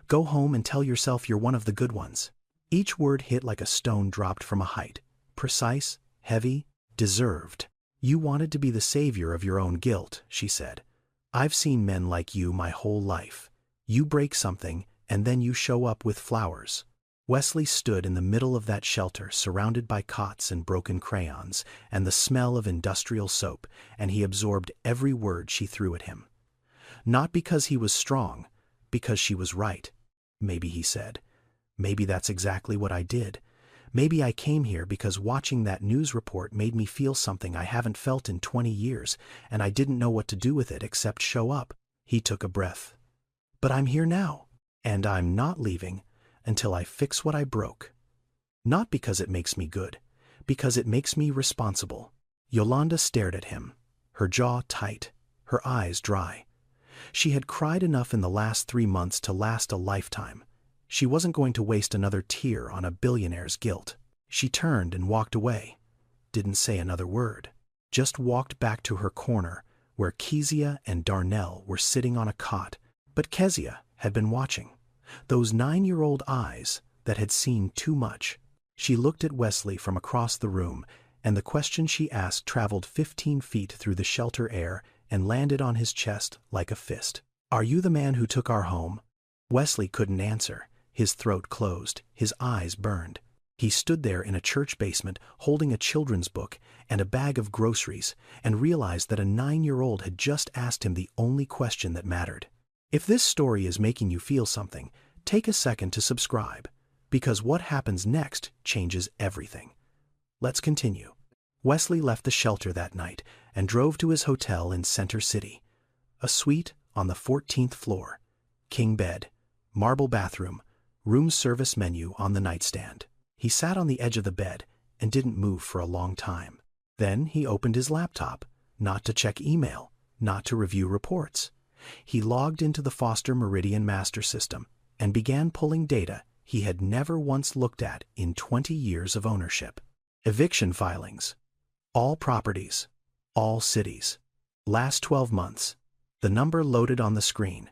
Go home and tell yourself you're one of the good ones. Each word hit like a stone dropped from a height. Precise, heavy, deserved. You wanted to be the savior of your own guilt, she said. I've seen men like you my whole life. You break something, and then you show up with flowers. Wesley stood in the middle of that shelter, surrounded by cots and broken crayons, and the smell of industrial soap, and he absorbed every word she threw at him. Not because he was strong, because she was right. Maybe, he said. Maybe that's exactly what I did. Maybe I came here because watching that news report made me feel something I haven't felt in 20 years, and I didn't know what to do with it except show up. He took a breath. But I'm here now, and I'm not leaving until I fix what I broke. Not because it makes me good, because it makes me responsible. Yolanda stared at him, her jaw tight, her eyes dry. She had cried enough in the last 3 months to last a lifetime. She wasn't going to waste another tear on a billionaire's guilt. She turned and walked away. Didn't say another word. Just walked back to her corner, where Kezia and Darnell were sitting on a cot. But Kezia had been watching. Those 9-year-old eyes that had seen too much. She looked at Wesley from across the room, and the question she asked traveled 15 feet through the shelter air and landed on his chest like a fist. Are you the man who took our home? Wesley couldn't answer. His throat closed, his eyes burned. He stood there in a church basement holding a children's book and a bag of groceries and realized that a 9-year-old had just asked him the only question that mattered. If this story is making you feel something, take a second to subscribe, because what happens next changes everything. Let's continue. Wesley left the shelter that night and drove to his hotel in Center City. A suite on the 14th floor. King bed, marble bathroom, room service menu on the nightstand. He sat on the edge of the bed and didn't move for a long time. Then he opened his laptop, not to check email, not to review reports. He logged into the Foster Meridian Master System and began pulling data he had never once looked at in 20 years of ownership. Eviction filings. All properties. All cities. Last 12 months. The number loaded on the screen.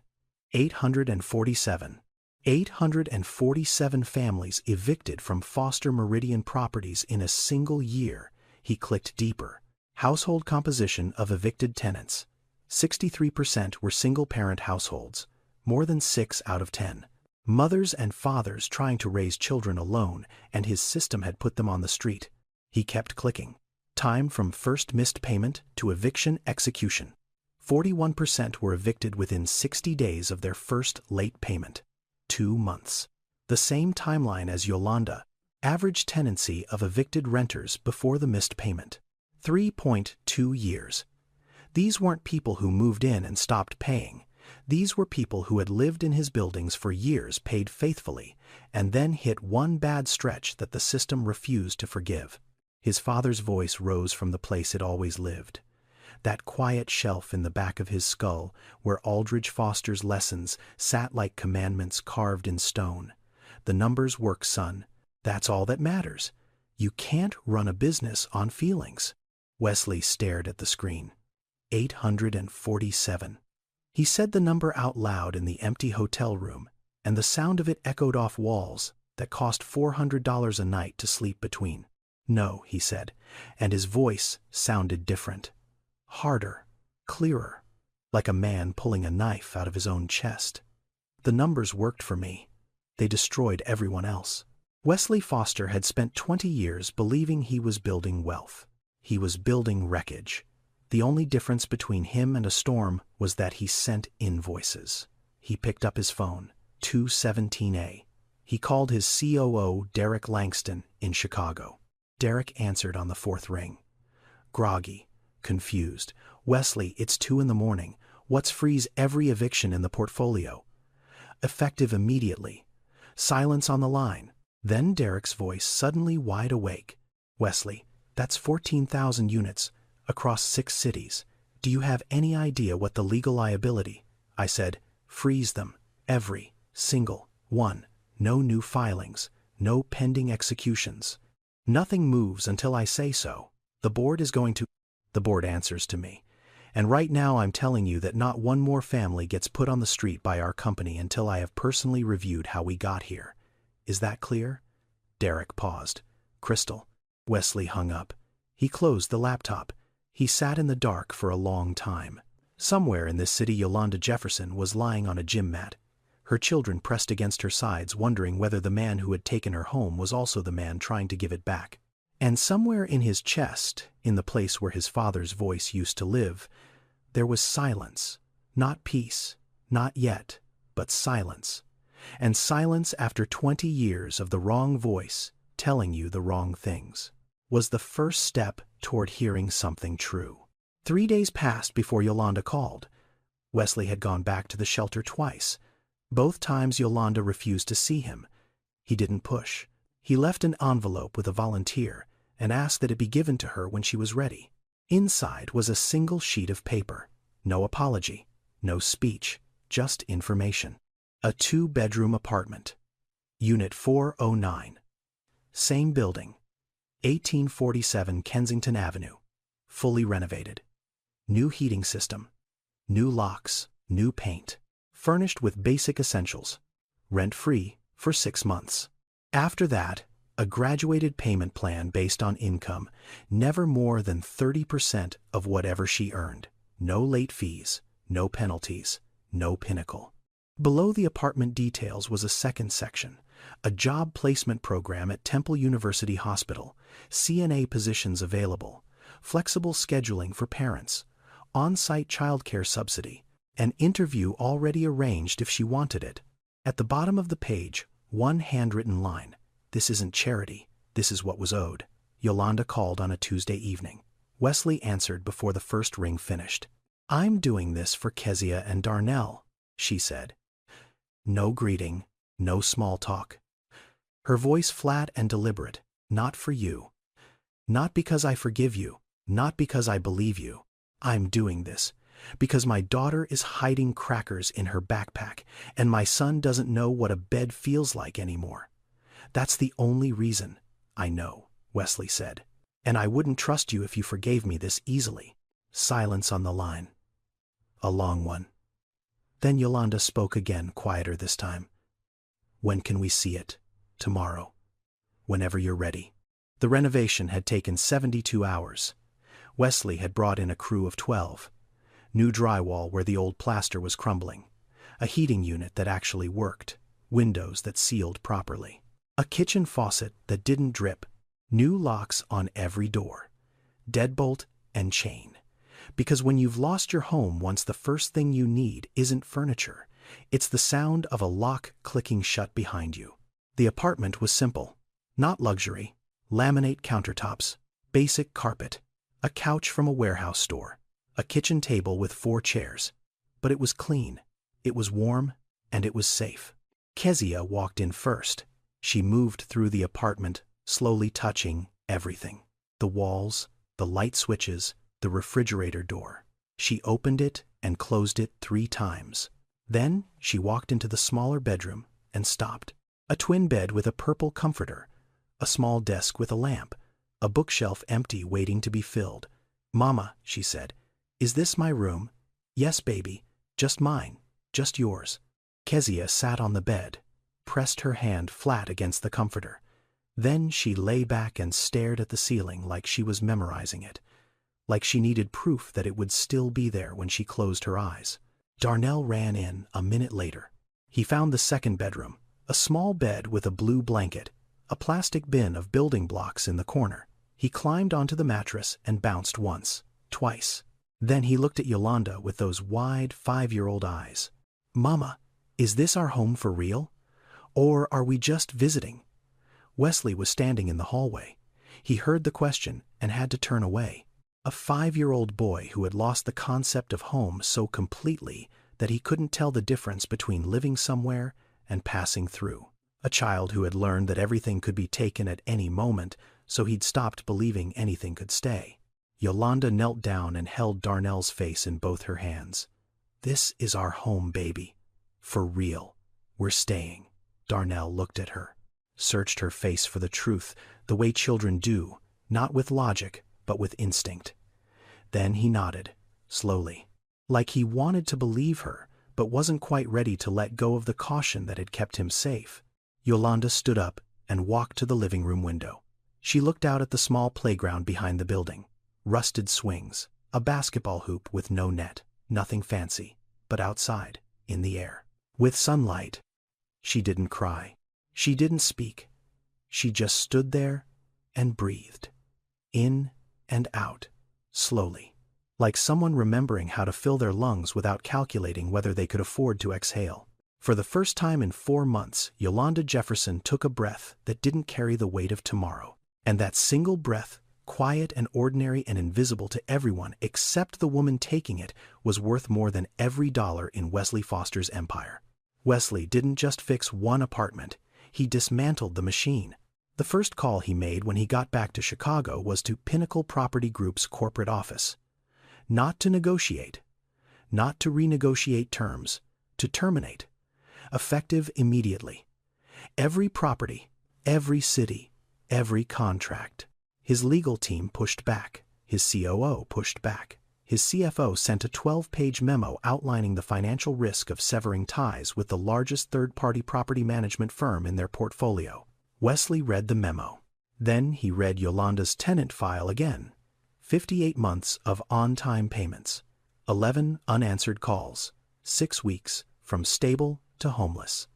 847. 847 families evicted from Foster Meridian properties in a single year. He clicked deeper. Household composition of evicted tenants. 63% were single-parent households, more than 6 out of 10. Mothers and fathers trying to raise children alone, and his system had put them on the street. He kept clicking. Time from first missed payment to eviction execution. 41% were evicted within 60 days of their first late payment. 2 months. The same timeline as Yolanda. Average tenancy of evicted renters before the missed payment. 3.2 years. These weren't people who moved in and stopped paying. These were people who had lived in his buildings for years, paid faithfully, and then hit one bad stretch that the system refused to forgive. His father's voice rose from the place it always lived. That quiet shelf in the back of his skull where Aldridge Foster's lessons sat like commandments carved in stone. The numbers work, son. That's all that matters. You can't run a business on feelings. Wesley stared at the screen. 847. He said the number out loud in the empty hotel room, and the sound of it echoed off walls that cost $400 a night to sleep between. No, he said, and his voice sounded different. Harder, clearer, like a man pulling a knife out of his own chest. The numbers worked for me. They destroyed everyone else. Wesley Foster had spent 20 years believing he was building wealth. He was building wreckage. The only difference between him and a storm was that he sent invoices. He picked up his phone, 217A. He called his COO, Derek Langston, in Chicago. Derek answered on the 4th ring. Groggy, confused. Wesley, it's 2 in the morning. What's freeze every eviction in the portfolio? effective immediately. Silence on the line. Then Derek's voice suddenly wide awake. Wesley, that's 14,000 units, across 6 cities. Do you have any idea what the legal liability? I said, freeze them, every single one. No new filings, no pending executions. Nothing moves until I say so. The board is going to... The board answers to me. And right now I'm telling you that not one more family gets put on the street by our company until I have personally reviewed how we got here. Is that clear? Derek paused. Crystal. Wesley hung up. He closed the laptop. He sat in the dark for a long time. Somewhere in this city, Yolanda Jefferson was lying on a gym mat. Her children pressed against her sides, wondering whether the man who had taken her home was also the man trying to give it back. And somewhere in his chest, in the place where his father's voice used to live, there was silence. Not peace, not yet, but silence. And silence after 20 years of the wrong voice telling you the wrong things was the first step toward hearing something true. 3 days passed before Yolanda called. Wesley had gone back to the shelter twice. Both times Yolanda refused to see him. He didn't push. He left an envelope with a volunteer and asked that it be given to her when she was ready. Inside was a single sheet of paper. No apology, no speech, just information. A 2-bedroom apartment. Unit 409. Same building. 1847 Kensington Avenue. Fully renovated. New heating system. New locks, new paint. Furnished with basic essentials. Rent-free for 6 months. After that, a graduated payment plan based on income, never more than 30% of whatever she earned. No late fees, no penalties, no pinnacle. Below the apartment details was a second section, a job placement program at Temple University Hospital, CNA positions available, flexible scheduling for parents, on-site childcare subsidy, an interview already arranged if she wanted it. At the bottom of the page, one handwritten line. This isn't charity, this is what was owed. Yolanda called on a Tuesday evening. Wesley answered before the first ring finished. I'm doing this for Kezia and Darnell, she said. No greeting, no small talk. Her voice flat and deliberate. Not for you. Not because I forgive you, not because I believe you. I'm doing this because my daughter is hiding crackers in her backpack and my son doesn't know what a bed feels like anymore. That's the only reason. I know, Wesley said. And I wouldn't trust you if you forgave me this easily. Silence on the line. A long one. Then Yolanda spoke again, quieter this time. When can we see it? Tomorrow. Whenever you're ready. The renovation had taken 72 hours. Wesley had brought in a crew of 12. New drywall where the old plaster was crumbling. A heating unit that actually worked. Windows that sealed properly. A kitchen faucet that didn't drip. New locks on every door. Deadbolt and chain. Because when you've lost your home once, the first thing you need isn't furniture. It's the sound of a lock clicking shut behind you. The apartment was simple. Not luxury. Laminate countertops. Basic carpet. A couch from a warehouse store. A kitchen table with 4 chairs. But it was clean. It was warm. And it was safe. Kezia walked in first. She moved through the apartment, slowly touching everything. The walls, the light switches, the refrigerator door. She opened it and closed it 3 times. Then she walked into the smaller bedroom and stopped. A twin bed with a purple comforter, a small desk with a lamp, a bookshelf empty waiting to be filled. Mama, she said, is this my room? Yes, baby, just mine, just yours. Kezia sat on the bed, pressed her hand flat against the comforter. Then she lay back and stared at the ceiling like she was memorizing it, like she needed proof that it would still be there when she closed her eyes. Darnell ran in a minute later. He found the second bedroom, a small bed with a blue blanket, a plastic bin of building blocks in the corner. He climbed onto the mattress and bounced once, twice. Then he looked at Yolanda with those wide 5-year-old eyes. Mama, is this our home for real? Or are we just visiting? Wesley was standing in the hallway. He heard the question and had to turn away. A 5-year-old boy who had lost the concept of home so completely that he couldn't tell the difference between living somewhere and passing through. A child who had learned that everything could be taken at any moment, so he'd stopped believing anything could stay. Yolanda knelt down and held Darnell's face in both her hands. "This is our home, baby. For real. We're staying." Darnell looked at her, searched her face for the truth, the way children do, not with logic, but with instinct. Then he nodded, slowly, like he wanted to believe her, but wasn't quite ready to let go of the caution that had kept him safe. Yolanda stood up and walked to the living room window. She looked out at the small playground behind the building. Rusted swings, a basketball hoop with no net, nothing fancy, but outside, in the air, with sunlight. She didn't cry. She didn't speak. She just stood there and breathed. In and out, slowly, like someone remembering how to fill their lungs without calculating whether they could afford to exhale. For the first time in 4 months, Yolanda Jefferson took a breath that didn't carry the weight of tomorrow. And that single breath, quiet and ordinary and invisible to everyone except the woman taking it, was worth more than every dollar in Wesley Foster's empire. Wesley didn't just fix one apartment, he dismantled the machine. The first call he made when he got back to Chicago was to Pinnacle Property Group's corporate office. Not to negotiate, not to renegotiate terms, to terminate. Effective immediately. Every property, every city, every contract. His legal team pushed back. His COO pushed back. His CFO sent a 12-page memo outlining the financial risk of severing ties with the largest third-party property management firm in their portfolio. Wesley read the memo. Then he read Yolanda's tenant file again. 58 months of on-time payments. 11 unanswered calls. 6 weeks, from stable to homeless.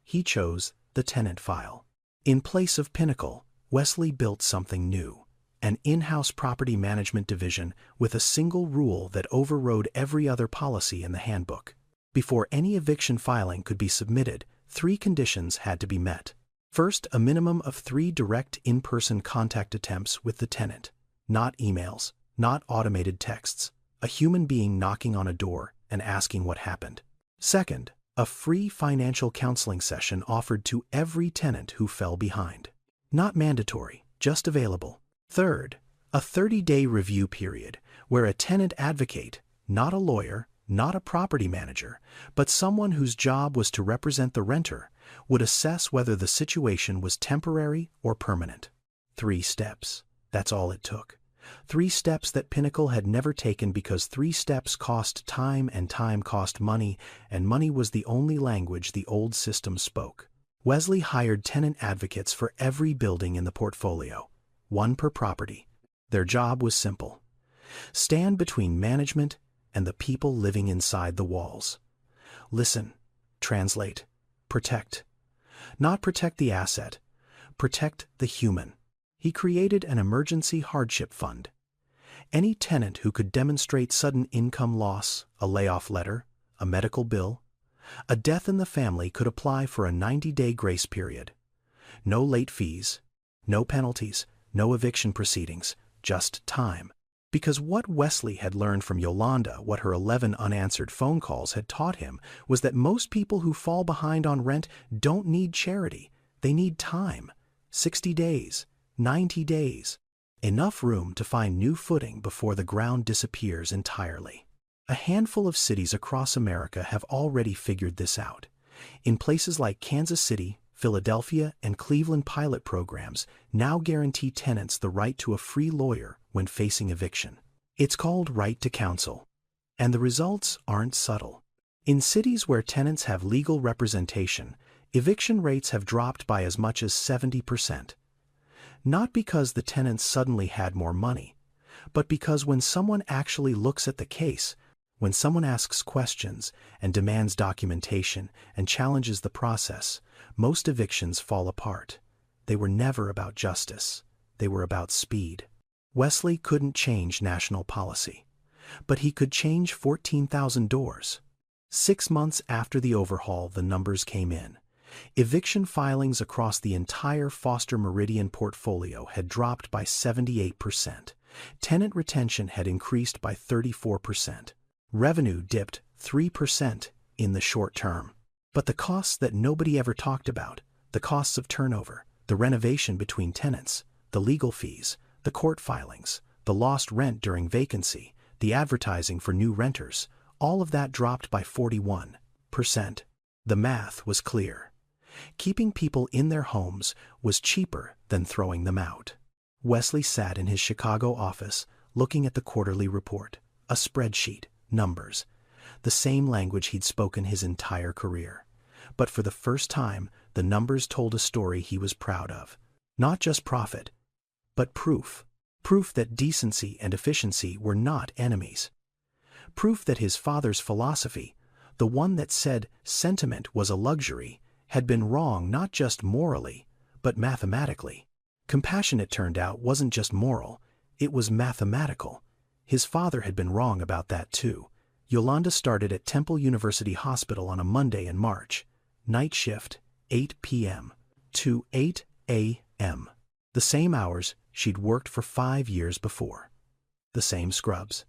He chose the tenant file. In place of Pinnacle, Wesley built something new. An in-house property management division with a single rule that overrode every other policy in the handbook. Before any eviction filing could be submitted, 3 conditions had to be met. First, a minimum of 3 direct in-person contact attempts with the tenant. Not emails, not automated texts. A human being knocking on a door and asking what happened. Second, a free financial counseling session offered to every tenant who fell behind. Not mandatory, just available. Third, a 30-day review period where a tenant advocate, not a lawyer, not a property manager, but someone whose job was to represent the renter, would assess whether the situation was temporary or permanent. 3 steps. That's all it took. 3 steps that Pinnacle had never taken because 3 steps cost time and time cost money, and money was the only language the old system spoke. Wesley hired tenant advocates for every building in the portfolio, 1 per property. Their job was simple. Stand between management and the people living inside the walls. Listen, translate, protect. Not protect the asset, protect the human. He created an emergency hardship fund. Any tenant who could demonstrate sudden income loss, a layoff letter, a medical bill, a death in the family could apply for a 90-day grace period. No late fees, no penalties, no eviction proceedings, just time. Because what Wesley had learned from Yolanda, what her 11 unanswered phone calls had taught him, was that most people who fall behind on rent don't need charity. They need time. 60 days. 90 days. Enough room to find new footing before the ground disappears entirely. A handful of cities across America have already figured this out. In places like Kansas City, Philadelphia, and Cleveland, pilot programs now guarantee tenants the right to a free lawyer when facing eviction. It's called right to counsel. And the results aren't subtle. In cities where tenants have legal representation, eviction rates have dropped by as much as 70%. Not because the tenants suddenly had more money, but because when someone actually looks at the case, when someone asks questions and demands documentation and challenges the process, most evictions fall apart. They were never about justice. They were about speed. Wesley couldn't change national policy, but he could change 14,000 doors. 6 months after the overhaul, the numbers came in. Eviction filings across the entire Foster Meridian portfolio had dropped by 78%. Tenant retention had increased by 34%. Revenue dipped 3% in the short term. But the costs that nobody ever talked about, the costs of turnover, the renovation between tenants, the legal fees, the court filings, the lost rent during vacancy, the advertising for new renters, all of that dropped by 41%. The math was clear. Keeping people in their homes was cheaper than throwing them out. Wesley sat in his Chicago office, looking at the quarterly report, a spreadsheet, numbers, the same language he'd spoken his entire career. But for the first time, the numbers told a story he was proud of. Not just profit, but proof. Proof that decency and efficiency were not enemies. Proof that his father's philosophy, the one that said sentiment was a luxury, had been wrong not just morally, but mathematically. Compassion, it turned out, wasn't just moral, it was mathematical. His father had been wrong about that too. Yolanda started at Temple University Hospital on a Monday in March. Night shift, 8 p.m. to 8 a.m. The same hours she'd worked for 5 years before. The same scrubs.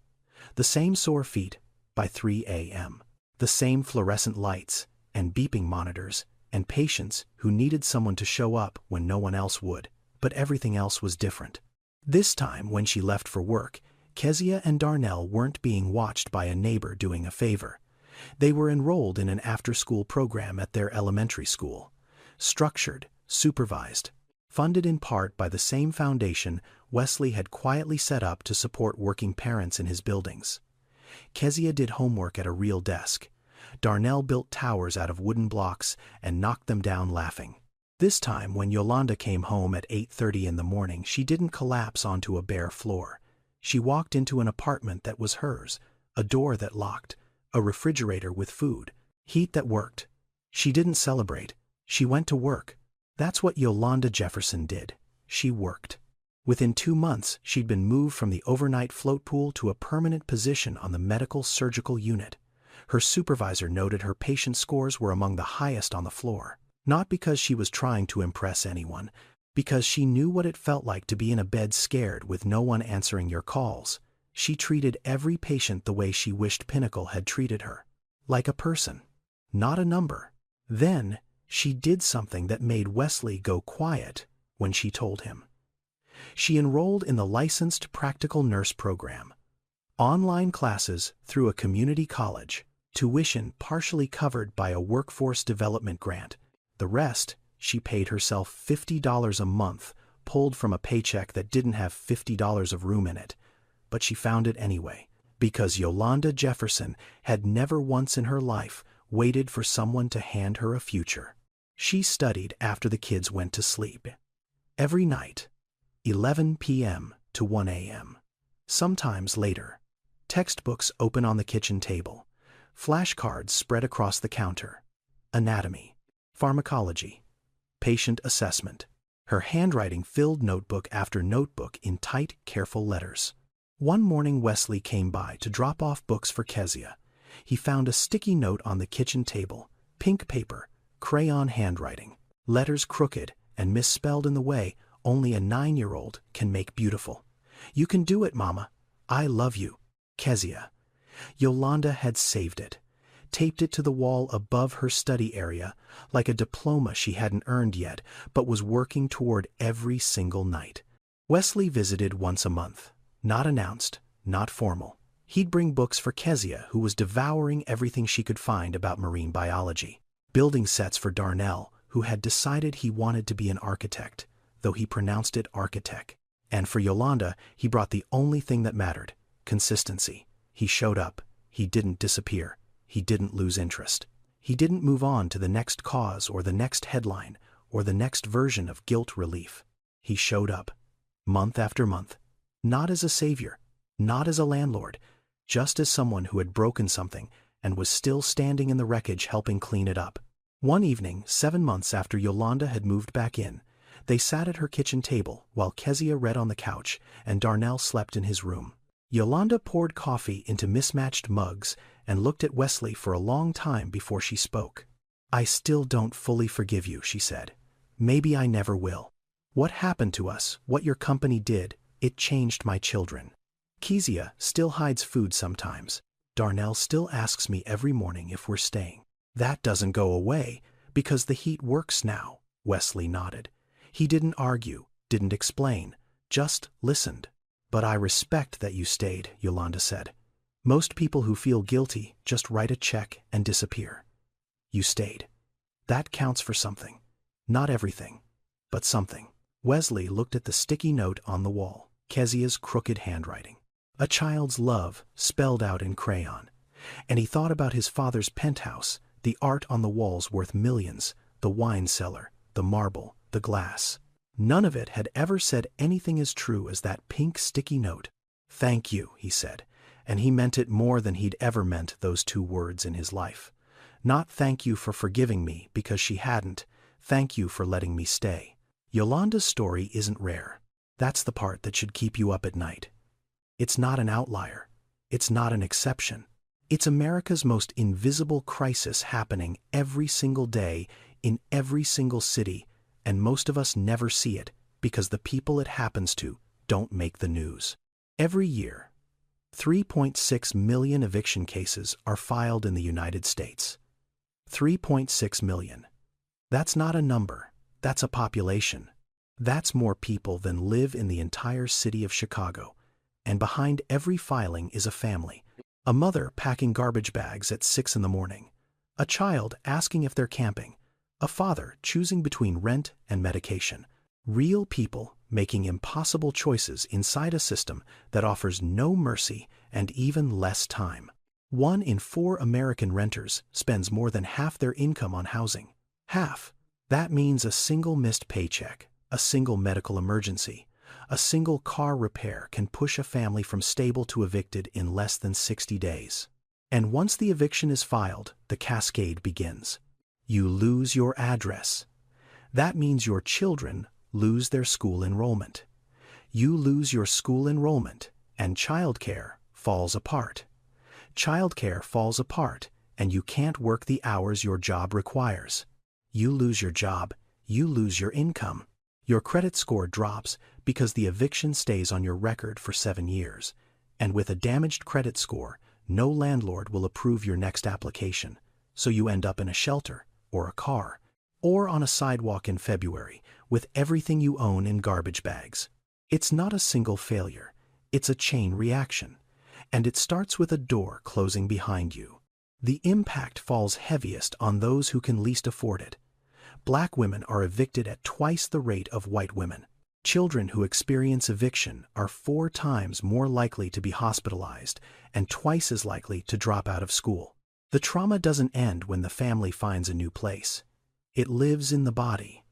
The same sore feet by 3 a.m. The same fluorescent lights and beeping monitors and patients who needed someone to show up when no one else would. But everything else was different. This time, when she left for work, Kezia and Darnell weren't being watched by a neighbor doing a favor. They were enrolled in an after-school program at their elementary school. Structured, supervised, funded in part by the same foundation Wesley had quietly set up to support working parents in his buildings. Kezia did homework at a real desk. Darnell built towers out of wooden blocks and knocked them down laughing. This time, when Yolanda came home at 8:30 in the morning, she didn't collapse onto a bare floor. She walked into an apartment that was hers, a door that locked, a refrigerator with food, heat that worked. She didn't celebrate. She went to work. That's what Yolanda Jefferson did. She worked. Within 2 months, she'd been moved from the overnight float pool to a permanent position on the medical surgical unit. Her supervisor noted her patient scores were among the highest on the floor. Not because she was trying to impress anyone, because she knew what it felt like to be in a bed scared with no one answering your calls. She treated every patient the way she wished Pinnacle had treated her. Like a person, not a number. Then, she did something that made Wesley go quiet when she told him. She enrolled in the licensed practical nurse program. Online classes through a community college, tuition partially covered by a workforce development grant. The rest, she paid herself $50 a month, pulled from a paycheck that didn't have $50 of room in it. But she found it anyway, because Yolanda Jefferson had never once in her life waited for someone to hand her a future. She studied after the kids went to sleep. Every night, 11 p.m. to 1 a.m. Sometimes later. Textbooks open on the kitchen table. Flashcards spread across the counter. Anatomy. Pharmacology, patient assessment. Her handwriting filled notebook after notebook in tight, careful letters. One morning Wesley came by to drop off books for Kezia. He found a sticky note on the kitchen table, pink paper, crayon handwriting, letters crooked and misspelled in the way only a 9-year-old can make beautiful. "You can do it, Mama. I love you, Kezia." Yolanda had saved it. Taped it to the wall above her study area, like a diploma she hadn't earned yet, but was working toward every single night. Wesley visited once a month. Not announced, not formal. He'd bring books for Kezia, who was devouring everything she could find about marine biology. Building sets for Darnell, who had decided he wanted to be an architect, though he pronounced it architect. And for Yolanda, he brought the only thing that mattered, consistency. He showed up. He didn't disappear. He didn't lose interest. He didn't move on to the next cause or the next headline or the next version of guilt relief. He showed up, month after month, not as a savior, not as a landlord, just as someone who had broken something and was still standing in the wreckage helping clean it up. One evening, 7 months after Yolanda had moved back in, they sat at her kitchen table while Kezia read on the couch and Darnell slept in his room. Yolanda poured coffee into mismatched mugs and looked at Wesley for a long time before she spoke. "I still don't fully forgive you," she said. "Maybe I never will. What happened to us, what your company did, it changed my children. Kezia still hides food sometimes. Darnell still asks me every morning if we're staying. That doesn't go away, because the heat works now, Wesley nodded. He didn't argue, didn't explain, just listened. But I respect that you stayed, Yolanda said. Most people who feel guilty just write a check and disappear. You stayed. That counts for something. Not everything, but something. Wesley looked at the sticky note on the wall, Kezia's crooked handwriting. A child's love spelled out in crayon. And he thought about his father's penthouse, the art on the walls worth millions, the wine cellar, the marble, the glass. None of it had ever said anything as true as that pink sticky note. Thank you, he said, and he meant it more than he'd ever meant those two words in his life. Not thank you for forgiving me because she hadn't, thank you for letting me stay. Yolanda's story isn't rare. That's the part that should keep you up at night. It's not an outlier. It's not an exception. It's America's most invisible crisis happening every single day in every single city, and most of us never see it because the people it happens to don't make the news. Every year, 3.6 million eviction cases are filed in the United States. 3.6 million. That's not a number, that's a population. That's more people than live in the entire city of Chicago. And behind every filing is a family. A mother packing garbage bags at 6 in the morning. A child asking if they're camping. A father choosing between rent and medication. Real people making impossible choices inside a system that offers no mercy and even less time. 1 in 4 American renters spends more than half their income on housing. Half. That means a single missed paycheck, a single medical emergency, a single car repair can push a family from stable to evicted in less than 60 days. And once the eviction is filed, the cascade begins. You lose your address. That means your children lose their school enrollment. You lose your school enrollment, and childcare falls apart. Childcare falls apart, and you can't work the hours your job requires. You lose your job, you lose your income. Your credit score drops because the eviction stays on your record for 7 years. And with a damaged credit score, no landlord will approve your next application, so you end up in a shelter, or a car, or on a sidewalk in February with everything you own in garbage bags. It's not a single failure, it's a chain reaction. And it starts with a door closing behind you. The impact falls heaviest on those who can least afford it. Black women are evicted at twice the rate of white women. Children who experience eviction are 4 times more likely to be hospitalized and twice as likely to drop out of school. The trauma doesn't end when the family finds a new place. It lives in the body.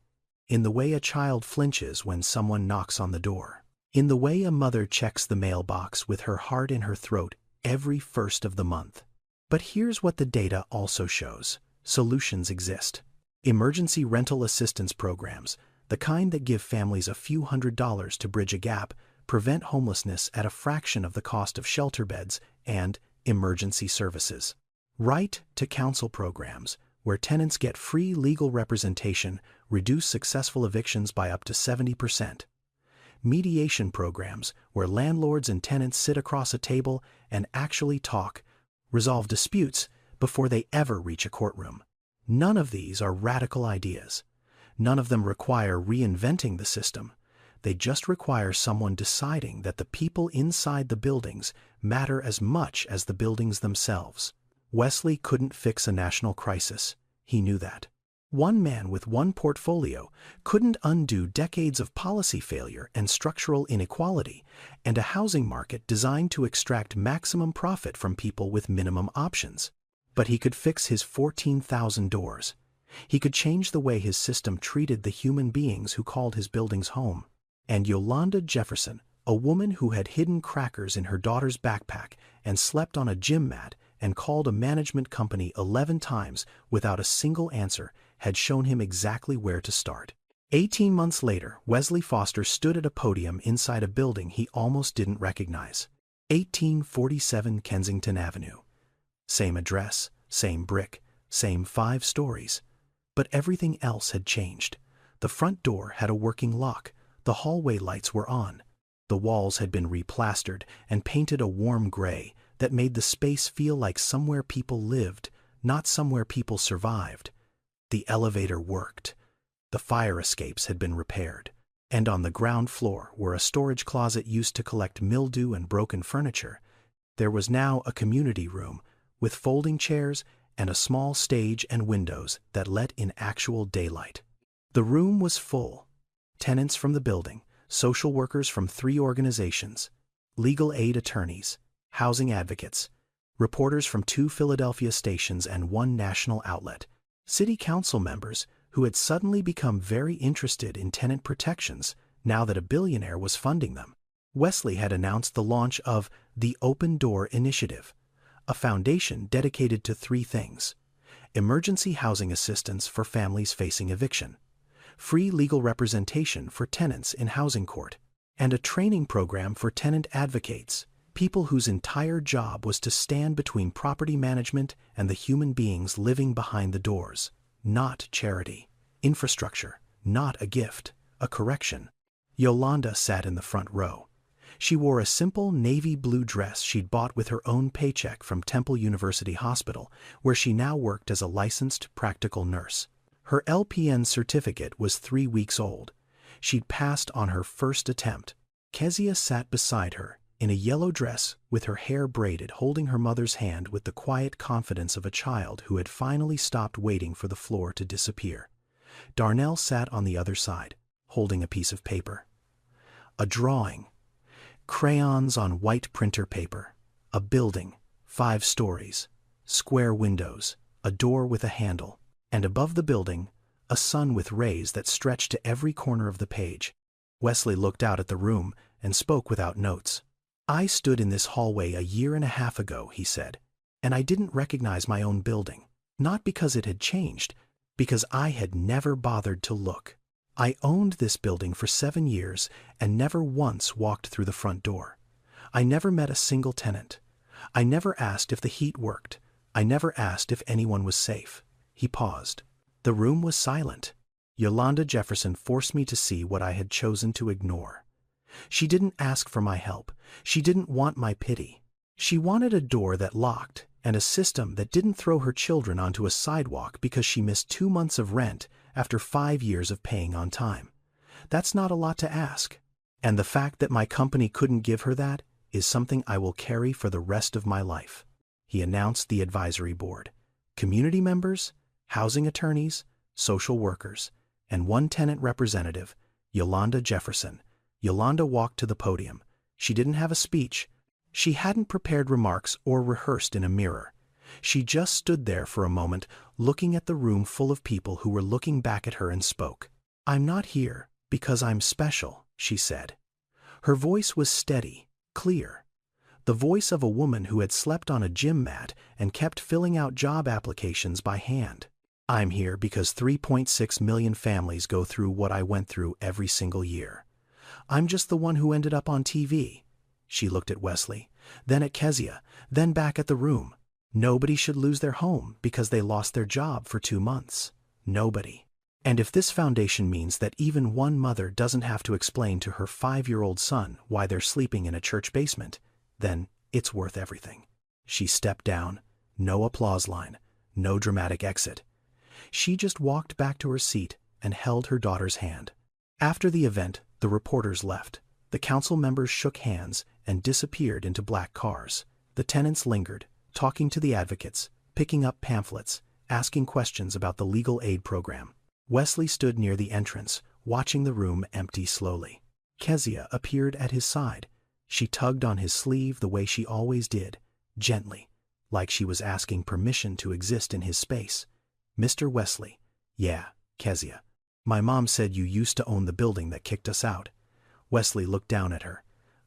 In the way a child flinches when someone knocks on the door. In the way a mother checks the mailbox with her heart in her throat every 1st of the month. But here's what the data also shows. Solutions exist. Emergency rental assistance programs, the kind that give families a few $100s to bridge a gap, prevent homelessness at a fraction of the cost of shelter beds, and emergency services. Right to counsel programs, where tenants get free legal representation, reduce successful evictions by up to 70%. Mediation programs, where landlords and tenants sit across a table and actually talk, resolve disputes before they ever reach a courtroom. None of these are radical ideas. None of them require reinventing the system. They just require someone deciding that the people inside the buildings matter as much as the buildings themselves. Wesley couldn't fix a national crisis. He knew that. One man with one portfolio couldn't undo decades of policy failure and structural inequality, and a housing market designed to extract maximum profit from people with minimum options. But he could fix his 14,000 doors. He could change the way his system treated the human beings who called his buildings home. And Yolanda Jefferson, a woman who had hidden crackers in her daughter's backpack and slept on a gym mat and called a management company 11 times without a single answer, had shown him exactly where to start. 18 months later, Wesley Foster stood at a podium inside a building he almost didn't recognize. 1847 Kensington Avenue. Same address, same brick, same 5 stories. But everything else had changed. The front door had a working lock. The hallway lights were on. The walls had been replastered and painted a warm gray, that made the space feel like somewhere people lived, not somewhere people survived. The elevator worked. The fire escapes had been repaired. And on the ground floor, where a storage closet used to collect mildew and broken furniture, there was now a community room with folding chairs and a small stage and windows that let in actual daylight. The room was full. Tenants from the building, social workers from 3 organizations, legal aid attorneys, housing advocates, reporters from 2 Philadelphia stations and 1 national outlet, city council members who had suddenly become very interested in tenant protections now that a billionaire was funding them. Wesley had announced the launch of the Open Door Initiative, a foundation dedicated to 3 things: emergency housing assistance for families facing eviction, free legal representation for tenants in housing court, and a training program for tenant advocates, people whose entire job was to stand between property management and the human beings living behind the doors. Not charity. Infrastructure. Not a gift. A correction. Yolanda sat in the front row. She wore a simple navy blue dress she'd bought with her own paycheck from Temple University Hospital, where she now worked as a licensed practical nurse. Her LPN certificate was 3 weeks old. She'd passed on her first attempt. Kezia sat beside her, in a yellow dress with her hair braided, holding her mother's hand with the quiet confidence of a child who had finally stopped waiting for the floor to disappear. Darnell sat on the other side, holding a piece of paper. A drawing. Crayons on white printer paper. A building, 5 stories, square windows, a door with a handle, and above the building, a sun with rays that stretched to every corner of the page. Wesley looked out at the room and spoke without notes. "I stood in this hallway a year and a half ago," he said, "and I didn't recognize my own building. Not because it had changed, because I had never bothered to look. I owned this building for 7 years and never once walked through the front door. I never met a single tenant. I never asked if the heat worked. I never asked if anyone was safe." He paused. The room was silent. Yolanda Jefferson forced me to see what I had chosen to ignore. She didn't ask for my help. She didn't want my pity. She wanted a door that locked and a system that didn't throw her children onto a sidewalk because she missed 2 months of rent after 5 years of paying on time. That's not a lot to ask. And the fact that my company couldn't give her that is something I will carry for the rest of my life. He announced the advisory board. Community members, housing attorneys, social workers, and 1 tenant representative, Yolanda Jefferson. Yolanda walked to the podium. She didn't have a speech. She hadn't prepared remarks or rehearsed in a mirror. She just stood there for a moment, looking at the room full of people who were looking back at her, and spoke. "I'm not here because I'm special," she said. Her voice was steady, clear. The voice of a woman who had slept on a gym mat and kept filling out job applications by hand. "I'm here because 3.6 million families go through what I went through every single year. I'm just the one who ended up on TV." She looked at Wesley, then at Kezia, then back at the room. Nobody should lose their home because they lost their job for 2 months. Nobody. And if this foundation means that even one mother doesn't have to explain to her 5-year-old son why they're sleeping in a church basement, then it's worth everything. She stepped down. No applause line. No dramatic exit. She just walked back to her seat and held her daughter's hand. After the event, the reporters left. The council members shook hands and disappeared into black cars. The tenants lingered, talking to the advocates, picking up pamphlets, asking questions about the legal aid program. Wesley stood near the entrance, watching the room empty slowly. Kezia appeared at his side. She tugged on his sleeve the way she always did, gently, like she was asking permission to exist in his space. "Mr. Wesley." "Yeah, Kezia. My mom said you used to own the building that kicked us out." Wesley looked down at her.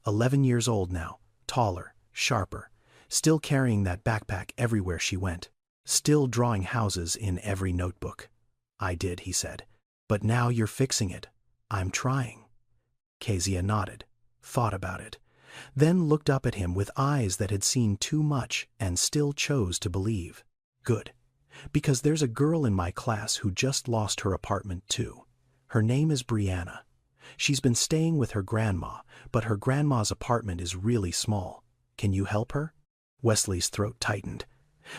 11 years old now, taller, sharper, still carrying that backpack everywhere she went, still drawing houses in every notebook. "I did," he said. "But now you're fixing it." "I'm trying." Kezia nodded, thought about it, then looked up at him with eyes that had seen too much and still chose to believe. "Good. Because there's a girl in my class who just lost her apartment too. Her name is Brianna. She's been staying with her grandma, but her grandma's apartment is really small. Can you help her?" Wesley's throat tightened.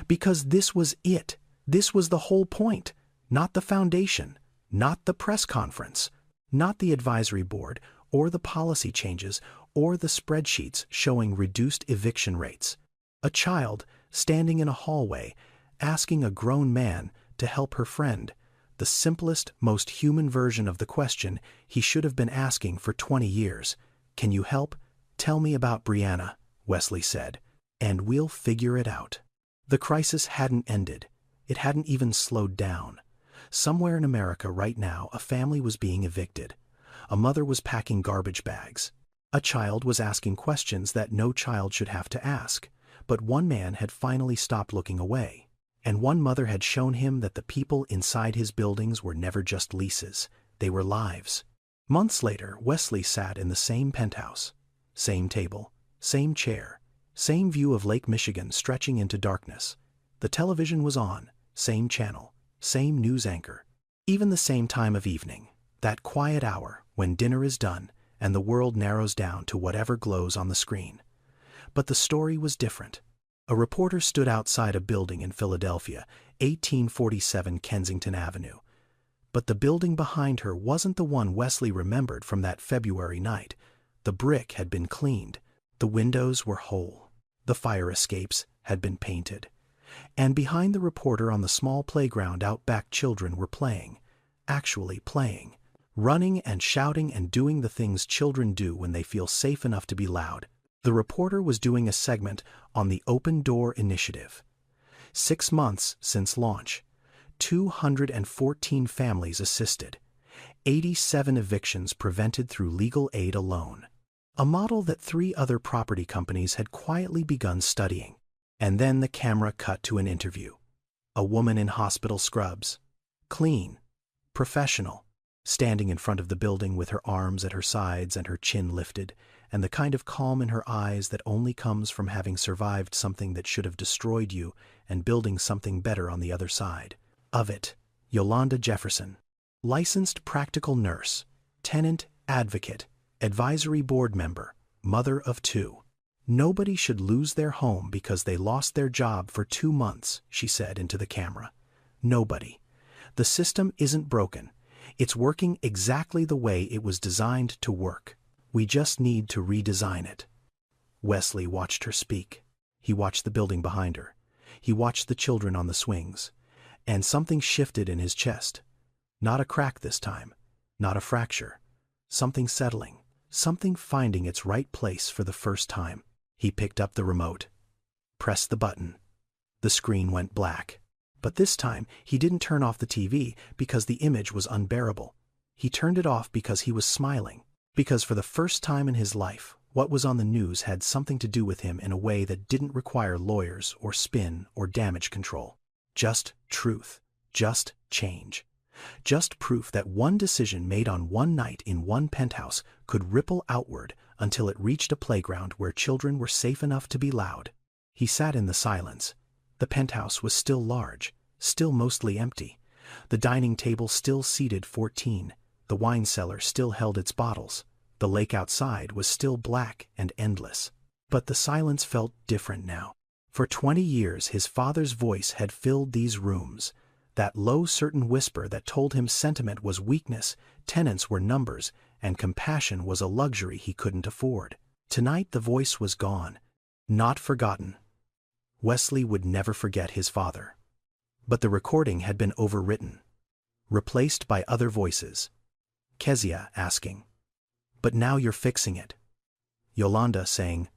Because this was it. This was the whole point. Not the foundation, not the press conference, not the advisory board, or the policy changes, or the spreadsheets showing reduced eviction rates. A child standing in a hallway, asking a grown man to help her friend, the simplest, most human version of the question he should have been asking for 20 years. Can you help? Tell me about Brianna, Wesley said, and we'll figure it out. The crisis hadn't ended. It hadn't even slowed down. Somewhere in America right now, a family was being evicted. A mother was packing garbage bags. A child was asking questions that no child should have to ask. But one man had finally stopped looking away. And one mother had shown him that the people inside his buildings were never just leases. They were lives. Months later, Wesley sat in the same penthouse. Same table, same chair, same view of Lake Michigan stretching into darkness. The television was on, same channel, same news anchor. Even the same time of evening, that quiet hour when dinner is done and the world narrows down to whatever glows on the screen. But the story was different. A reporter stood outside a building in Philadelphia, 1847 Kensington Avenue. But the building behind her wasn't the one Wesley remembered from that February night. The brick had been cleaned. The windows were whole. The fire escapes had been painted. And behind the reporter on the small playground out back, children were playing. Actually playing. Running and shouting and doing the things children do when they feel safe enough to be loud. The reporter was doing a segment on the Open Door Initiative. 6 months since launch, 214 families assisted, 87 evictions prevented through legal aid alone. A model that 3 other property companies had quietly begun studying. And then the camera cut to an interview. A woman in hospital scrubs. Clean. Professional. Standing in front of the building with her arms at her sides and her chin lifted, and the kind of calm in her eyes that only comes from having survived something that should have destroyed you and building something better on the other side. Of it, Yolanda Jefferson. Licensed practical nurse, tenant advocate, advisory board member, mother of 2. Nobody should lose their home because they lost their job for 2 months, she said into the camera. Nobody. The system isn't broken. It's working exactly the way it was designed to work. We just need to redesign it. Wesley watched her speak. He watched the building behind her. He watched the children on the swings. And something shifted in his chest. Not a crack this time. Not a fracture. Something settling. Something finding its right place for the first time. He picked up the remote. Pressed the button. The screen went black. But this time, he didn't turn off the TV because the image was unbearable. He turned it off because he was smiling. Because for the first time in his life, what was on the news had something to do with him in a way that didn't require lawyers or spin or damage control. Just truth. Just change. Just proof that one decision made on one night in one penthouse could ripple outward until it reached a playground where children were safe enough to be loud. He sat in the silence. The penthouse was still large, still mostly empty. The dining table still seated 14. The wine cellar still held its bottles. The lake outside was still black and endless. But the silence felt different now. For 20 years his father's voice had filled these rooms. That low certain whisper that told him sentiment was weakness, tenants were numbers, and compassion was a luxury he couldn't afford. Tonight the voice was gone. Not forgotten. Wesley would never forget his father. But the recording had been overwritten. Replaced by other voices. Kezia asking, "But now you're fixing it." Yolanda saying,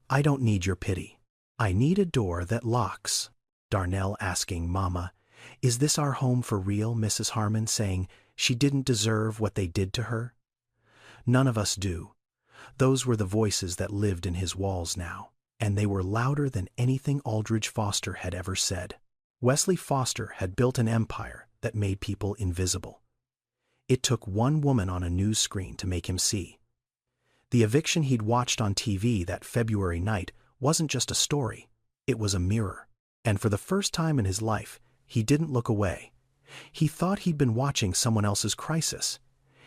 "I don't need your pity. I need a door that locks." Darnell asking, "Mama, is this our home for real?" Mrs. Harmon saying she didn't deserve what they did to her. None of us do. Those were the voices that lived in his walls now, and they were louder than anything Aldridge Foster had ever said. Wesley Foster had built an empire that made people invisible. It took one woman on a news screen to make him see. The eviction he'd watched on TV that February night wasn't just a story, it was a mirror. And for the first time in his life, he didn't look away. He thought he'd been watching someone else's crisis.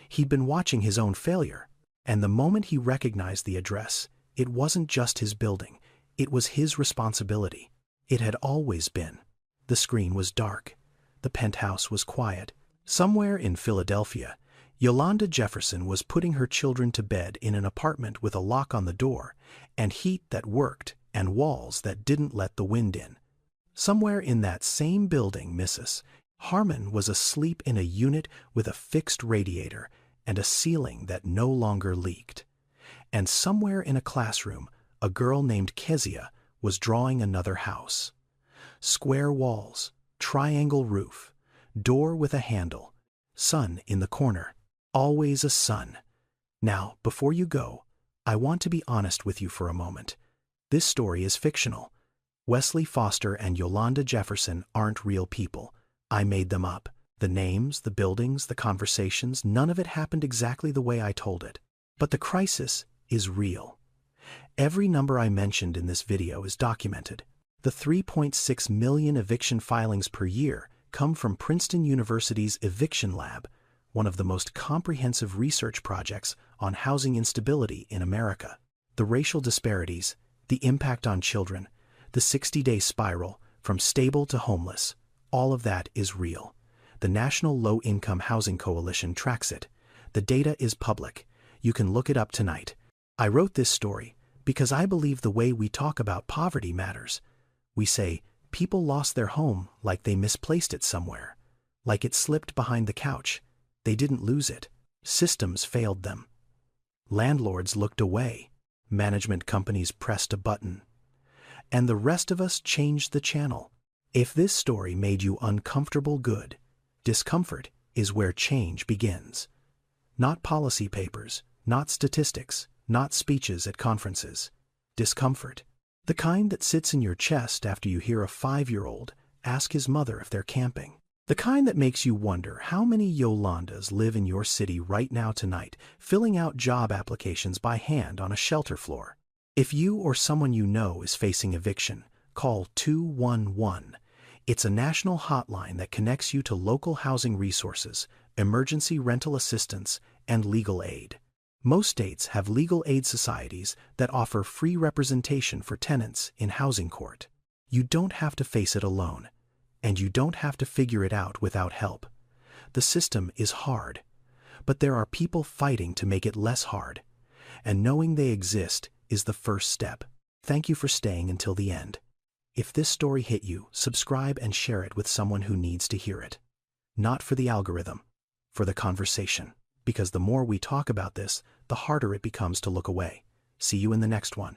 He'd been watching his own failure. And the moment he recognized the address, it wasn't just his building, It was his responsibility. It had always been. The screen was dark. The penthouse was quiet. Somewhere in Philadelphia, Yolanda Jefferson was putting her children to bed in an apartment with a lock on the door, and heat that worked, and walls that didn't let the wind in. Somewhere in that same building, Mrs. Harmon was asleep in a unit with a fixed radiator and a ceiling that no longer leaked. And somewhere in a classroom, a girl named Kezia was drawing another house. Square walls, triangle roof, door with a handle, sun in the corner, always a sun. Now, before you go, I want to be honest with you for a moment. This story is fictional. Wesley Foster and Yolanda Jefferson aren't real people. I made them up. The names, the buildings, the conversations, none of it happened exactly the way I told it. But the crisis is real. Every number I mentioned in this video is documented. The 3.6 million eviction filings per year come from Princeton University's Eviction Lab, one of the most comprehensive research projects on housing instability in America. The racial disparities, the impact on children, the 60-day spiral from stable to homeless, all of that is real. The National Low-Income Housing Coalition tracks it. The data is public. You can look it up tonight. I wrote this story because I believe the way we talk about poverty matters. We say, people lost their home like they misplaced it somewhere, like it slipped behind the couch. They didn't lose it. Systems failed them. Landlords looked away. Management companies pressed a button. And the rest of us changed the channel. If this story made you uncomfortable, good. Discomfort is where change begins. Not policy papers, not statistics, not speeches at conferences. Discomfort. The kind that sits in your chest after you hear a 5-year-old ask his mother if they're camping. The kind that makes you wonder how many Yolandas live in your city right now tonight, filling out job applications by hand on a shelter floor. If you or someone you know is facing eviction, call 211. It's a national hotline that connects you to local housing resources, emergency rental assistance, and legal aid. Most states have legal aid societies that offer free representation for tenants in housing court. You don't have to face it alone, and you don't have to figure it out without help. The system is hard, but there are people fighting to make it less hard, and knowing they exist is the first step. Thank you for staying until the end. If this story hit you, subscribe and share it with someone who needs to hear it. Not for the algorithm, for the conversation. Because the more we talk about this, the harder it becomes to look away. See you in the next one.